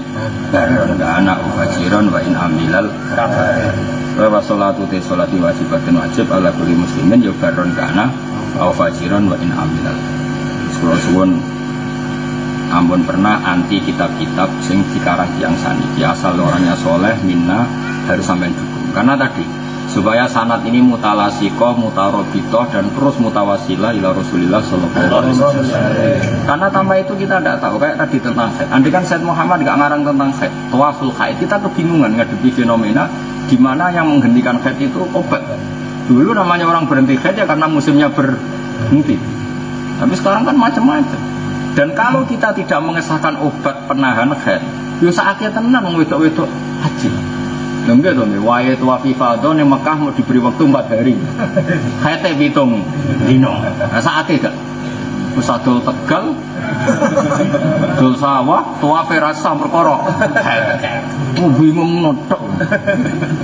B: barron kana fajiran wa in amilal wa sholatu te sholati wajibatun wajib ala kulli muslimin ya barron kana au fajiran wa in amilal. Sekolah suwun ampun pernah anti kitab-kitab sing dikarang tiyang saniki asal orangnya soleh minna harus sampai dukung karena tadi supaya sanad ini mutalasikoh, mutarobitoh dan terus mutawasilah ila Rasulillah sallallahu alaihi wasallam. Karena tanpa itu kita tidak tahu kayak tadi tentang haid. Andai kan Said Muhammad nggak ngarang tentang haid, tawasul haid, kita kebingungan ngadepi fenomena di mana yang menghentikan haid itu obat. Dulu namanya orang berhenti haid ya karena musimnya berhenti. Tapi sekarang kan macam-macam. Dan kalau kita tidak mengesahkan obat penahan haid, yo saatnya tenan wedok-wedok haji. Lembek dong, wae tua Fifadon yang Mekah mau diberi waktu 4 hari. Haidnya hitung dino. Nah, saatnya gak. Usadul Tegal, dul sawah, tua perasa perkorok. Bingung notok.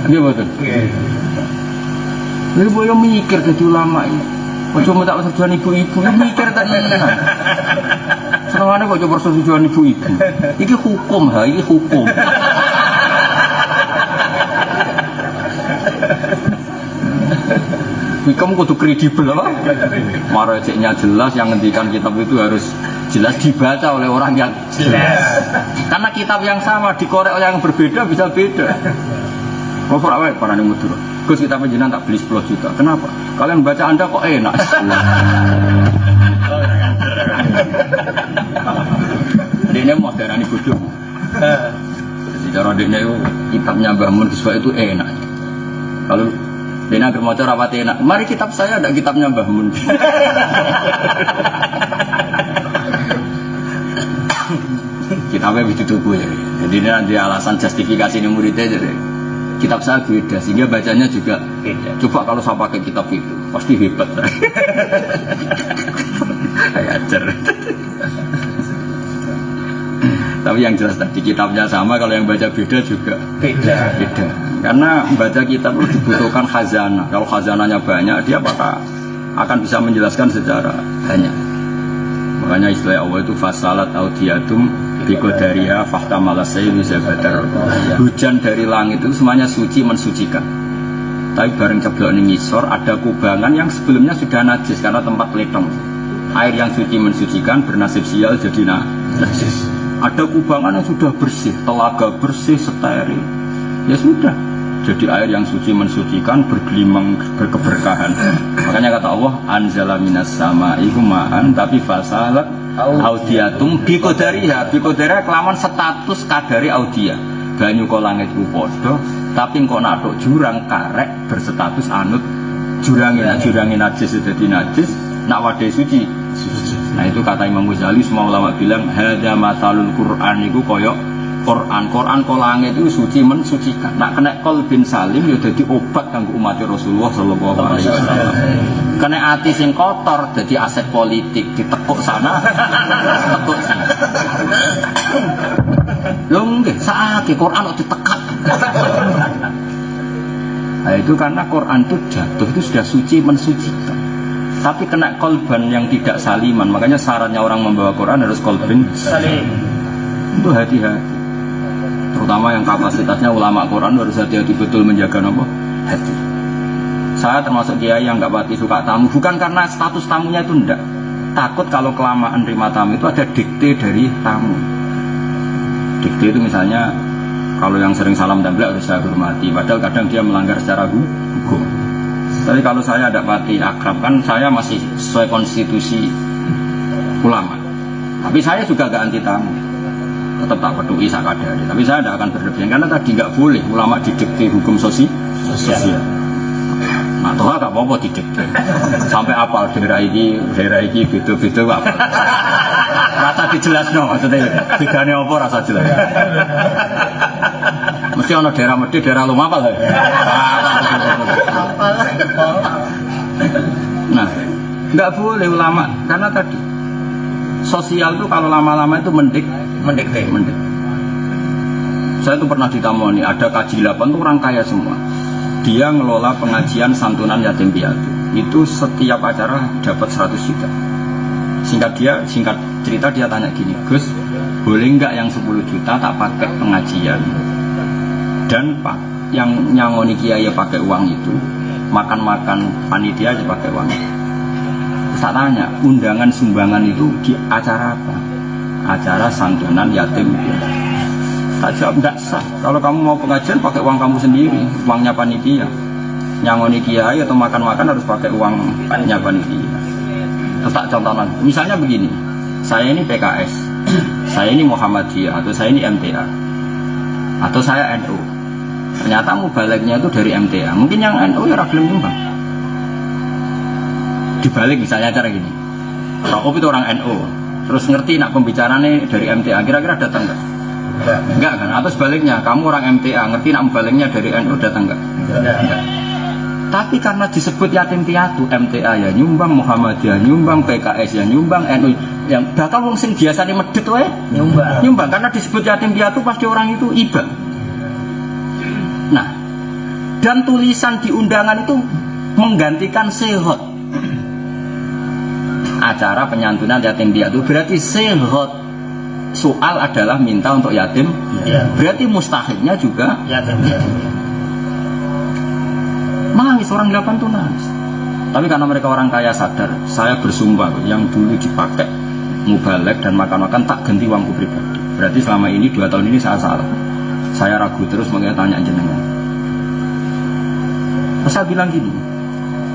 B: Iya betul. Jadi boleh mikir jadi ulama ini. Cuma tak persetujuan ibu-ibu, mikir tak nenang. Senangannya kok coba persetujuan ibu-ibu. Ini hukum, ini hukum. Kamu kudu kredibel apa? Marajiknya jelas, yang ngendikan kitab itu harus jelas dibaca oleh orang yang jelas. Karena kitab yang sama dikorek oleh yang berbeda bisa beda. Ngofur awal para nih mudur. Gus kita penjenan tak beli 10 juta. Kenapa? Kalian baca Anda kok enak. Dia mau darani bodoh. Secara dia itu kitabnya Mbah Mun itu enak. Kalau dia nak mau cara apa enak? Mari kitab saya ada kitabnya Mbah Mun. Kitabnya begitu tuh ya. Jadi ini nanti alasan justifikasi ini muridnya jadi. Kitab saya beda sehingga bacanya juga beda. Coba kalau saya pakai kitab itu pasti hebat. Ajar. Tapi yang jelas tadi kitabnya sama, kalau yang baca beda juga beda. Karena membaca kitab itu dibutuhkan khazanah. Kalau khazanahnya banyak, dia apakah akan bisa menjelaskan secara banyak. Makanya istilah Allah itu fasalat audiatum biqadariha fahtamala sayyi zabatar. Hujan dari langit itu semuanya suci mensucikan. Tapi bareng ceblok ning ngisor ada kubangan yang sebelumnya sudah najis karena tempat letong. Air yang suci mensucikan bernasib sial jadi najis. Ada kubangan yang sudah bersih, telaga bersih, steril. Ya sudah, jadi air yang suci mensucikan, bergelimang, berkeberkahan. Makanya kata Allah, anzala minas sama'i ma'an, tapi fasalat audiatum biqadariha. Biqadariha kelaman status kadari audia. Banyu kok langit ku podo, tapi kok natuk jurang karek berstatus anut jurangnya najis jadi najis, nak wadai suci. Nah itu kata Imam Ghazali, semua ulama bilang hadza matalul Quran itu koyok Quran kok langit itu suci mensucikan. Nak kena qalbin salim ya dadi obat kanggo umat Rasulullah sallallahu alaihi wasallam. Kena ati sing kotor dadi aset politik, ditekuk sana, tekuk sini. Lho nggih, saiki Quran kok ditekak. Nah itu karena Quran itu jatuh itu sudah suci mensucikan. Tapi kena kolban yang tidak saliman. Makanya syaratnya orang membawa Quran harus kolban salim. Itu hati-hati. Terutama yang kapasitasnya ulama Quran harus hati-hati betul menjaga apa? Hati. Saya termasuk kiai yang nggak pati suka tamu. Bukan karena status tamunya itu enggak. Takut kalau kelamaan terima tamu itu ada dikte dari tamu. Dikte itu misalnya kalau yang sering salam tempel harus saya hormati. Padahal kadang dia melanggar secara hukum. Tapi kalau saya ada pati akrab kan saya masih sesuai konstitusi ulama. Tapi saya juga gak anti tamu. Tetap tak peduli sakadari. Tapi saya tidak akan berlebihan karena tadi nggak boleh ulama didikte hukum sosial. Nah, toh gak apa-apa didikte. Sampai apa daerah ini beda-beda apa? Rasa dijelas no, maksudnya bedanya apa rasa jelas. Mesti ada daerah mesti daerah lumah apa lah. Nah, nggak boleh ulama karena tadi sosial itu kalau lama-lama itu mendikte. Saya tuh pernah ditamoni ada kaji 8 tuh orang kaya semua. Dia ngelola pengajian santunan yatim piatu. Itu setiap acara dapat 100 juta. Singkat cerita dia tanya gini, Gus, boleh nggak yang 10 juta tak pakai pengajian? Dan Pak, yang nyangoni kiai pakai uang itu, makan-makan panitia aja pakai uang itu. Saya tanya, undangan sumbangan itu di acara apa? Acara santunan yatim piatu. Tak jawab, tidak sah. Kalau kamu mau pengajian pakai uang kamu sendiri, uangnya panitia. Nyangoni kiai atau makan-makan harus pakai uangnya panitia. Terus tak contohkan, misalnya begini, saya ini PKS, saya ini Muhammadiyah, atau saya ini MTA, atau saya NU. Ternyata mubaliknya itu dari MTA. Mungkin yang NU ya ragilem nyumbang. Dibalik misalnya cara gini, Rauf itu orang NU. Terus ngerti nak pembicaranya dari MTA, kira-kira datang nggak? Enggak kan? Atau sebaliknya, kamu orang MTA, ngerti nak membalingnya dari NU, datang nggak? Enggak. Tapi karena disebut yatim piatu, MTA ya nyumbang, Muhammadiyah nyumbang, PKS ya nyumbang, NU yang bakal wong sing biasane medhit wae nyumbang karena disebut yatim piatu pasti orang itu iba. Nah, dan tulisan di undangan itu menggantikan sehot. Acara penyantunan yatim piatu berarti sehot. Soal adalah minta untuk yatim, berarti mustahilnya juga yatim piatu. Nangis orang 8 tuh nangis. Tapi karena mereka orang kaya sadar, saya bersumpah yang dulu dipakai mubalek dan makan-makan tak ganti uangku pribadi. Berarti selama ini 2 tahun ini saya salah. Saya ragu terus makanya tanya jenengan. Terus saya bilang gini,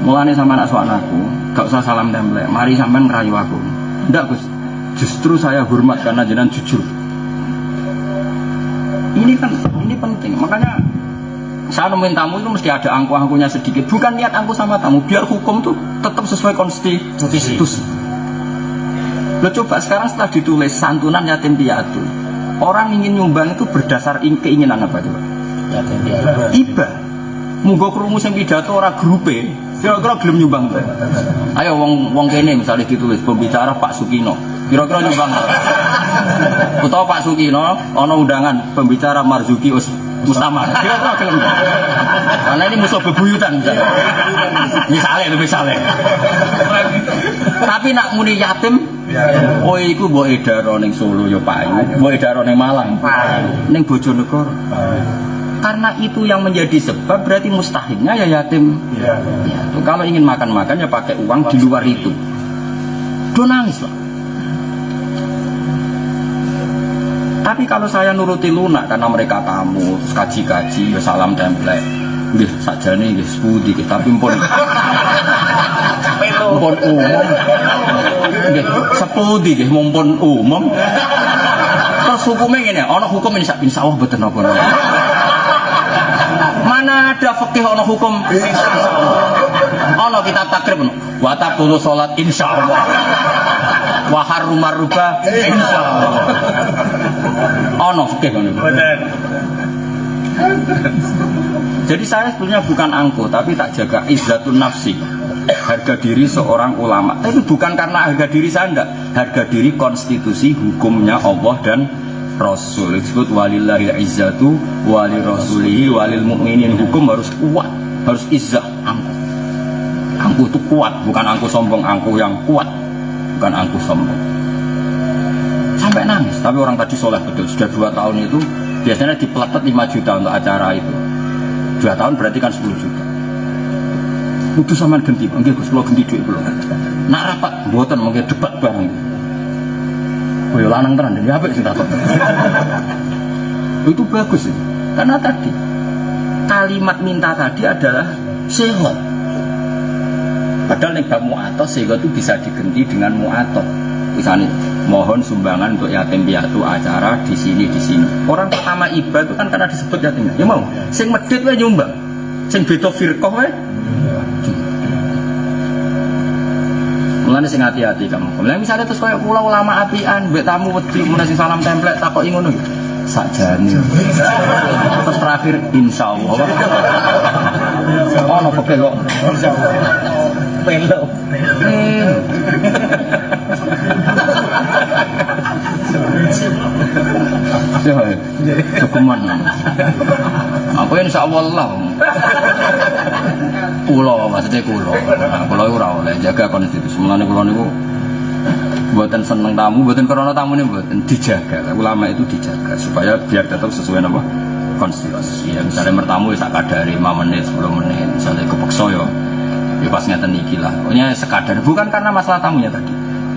B: mulane sama anak suanaku, gak usah salam template, mari sampean ngerayu aku. Enggak Gus, justru saya hormat karena jenengan jujur. Ini penting, makanya saya nemuin tamu itu mesti ada angku-angkunya sedikit. Bukan niat angku sama tamu, biar hukum tuh tetap sesuai konstitusi. Lo coba sekarang setelah ditulis santunan yatim piatu, orang ingin nyumbang itu berdasar keinginan apa coba? Yatim piatu. Iba. Munggo krungu sing pidato ora grupe, kira-kira gelem nyumbang tuh. Ayo wong kene misalnya ditulis pembicara Pak Sukino, kira-kira nyumbang. Utawa Pak Sukino ana undangan pembicara Marzuki Mustamar, kira-kira gelem. Karena ini musuh bebuyutan misalnya. Tapi nak muni yatim, oh iku mbok edaro ning Solo ya payu, mbok edaro ning Malang, ning Bojonegoro. Karena itu yang menjadi sebab berarti mustahilnya ya yatim. Ya, kalau ingin makan-makan ya pakai uang di luar itu. Do nangis Pak. Tapi kalau saya nuruti lunak karena mereka tamu, terus kaji-kaji, ya salam template, nggih sakjane nggih sepudi, tapi pun umum, nggih sepudi nggih mumpun umum. Terus hukumnya ngene, ana hukum ini insya Allah mboten napa-napa. Mana ada fikih ana hukum? Ana kitab takrib, wa taqulu salat insyaallah. Wa harumar ruba insyaallah. Ana fikih ngono. Bener. Jadi saya sebenarnya bukan angku, tapi tak jaga izzatun nafsi, harga diri seorang ulama. Tapi bukan karena harga diri saya, enggak. Harga diri konstitusi hukumnya Allah dan Rasul. Disebut walillahil izzatu walil rasulihi walil mu'minin. Hukum harus kuat, harus izzah. Angku itu kuat, bukan angku sombong, angku yang kuat, bukan angku sombong. Sampai nangis. Tapi orang tadi soleh betul, sudah 2 tahun itu biasanya dipeletet 5 juta untuk acara itu. 2 tahun berarti kan 10 juta. Kudu sampean ganti, nggih Gus, kula ganti dhuwit kula. Nak rapat mboten mungkin debat bareng. Oh ya lanang tenan, ya apik sing takon. Itu bagus ini. Karena tadi kalimat minta tadi adalah sehat. Padahal nek bab mu'atos sehat itu bisa diganti dengan mu'atos. Misalnya mohon sumbangan untuk yatim piatu acara di sini. Orang pertama iba itu kan karena disebut yatim. Ya mau, sing medhit wae nyumbang. Sing beda firqah wae. Mulane sing hati-hati kamu. Mulane misalnya terus koyo kula ulama apian, mbek tamu wedi mun sing salam template takoki ngono. Sakjane. Terus terakhir insyaallah. Ono peke kok. Pelo. Hukuman. Aku insyaallah. Kulo maksudnya kulo ora oleh jaga konstitusi. Mulane kulo niku mboten seneng tamu, mboten karena tamu ini mboten dijaga. Ulama itu dijaga supaya biar tetap sesuai nama konstitusi. Ya misalnya bertamu sak kadare 5 menit, 10 menit, misalnya kepeksa ya pas ngeten iki lah. Pokoknya sekadar, bukan karena masalah tamunya tadi.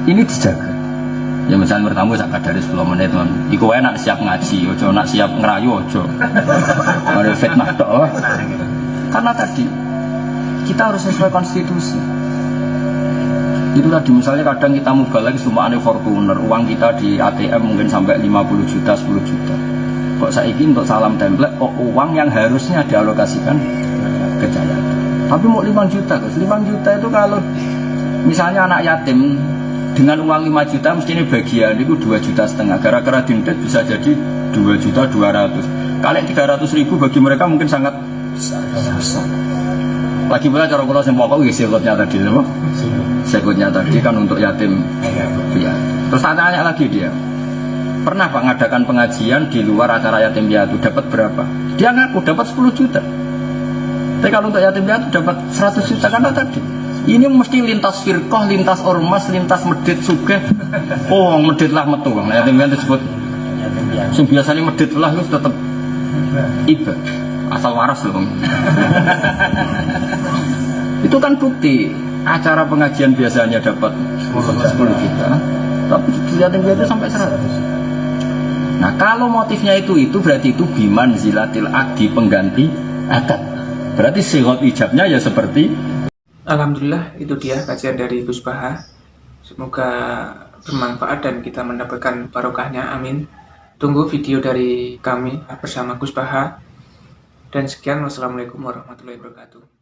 B: Ini dijaga. Ya misalnya bertamu sak kadare 10 menit mon. Iku wae nak siap ngaji, ojo nak siap ngerayu ojo. Ada fitnah tok. Karena tadi kita harus sesuai konstitusi. Itu tadi misalnya kadang kita mubalak cuma aneh Fortuner, uang kita di ATM mungkin sampai 50 juta, 10 juta. Kok saiki untuk salam template, uang yang harusnya dialokasikan ke jaya. Tapi mau 5 juta, 5 juta itu kalau misalnya anak yatim dengan uang 5 juta mestinya bagian itu 2,5 juta. Gara-gara dindet bisa jadi 2.200.000. Kalian 300.000 bagi mereka mungkin sangat lagi pula cara kalau yang pokok sekutnya tadi apa? Sekutnya tadi kan untuk yatim piatu. Terus tanya lagi dia, pernah Pak ngadakan pengajian di luar acara yatim piatu dapat berapa? Dia ngaku dapat 10 juta. Tapi kalau untuk yatim piatu dapat 100 juta karena tadi ini mesti lintas firqah, lintas ormas, lintas medit sugih. Oh, medit lah metu. Nah, yatim piatu disebut sing biasanya medit lah itu tetap iba. Asal waras loh. Itu kan bukti. Acara pengajian biasanya dapat 10 juta, tapi yatim piatu sampai 100. Nah, kalau motifnya itu berarti itu biman zilatil aqdi, pengganti akad. Berarti sihot ijabnya ya seperti.
A: Alhamdulillah, itu dia kajian dari Gus Baha. Semoga bermanfaat dan kita mendapatkan barokahnya, amin. Tunggu video dari kami bersama Gus Baha. Dan sekian, wassalamualaikum warahmatullahi wabarakatuh.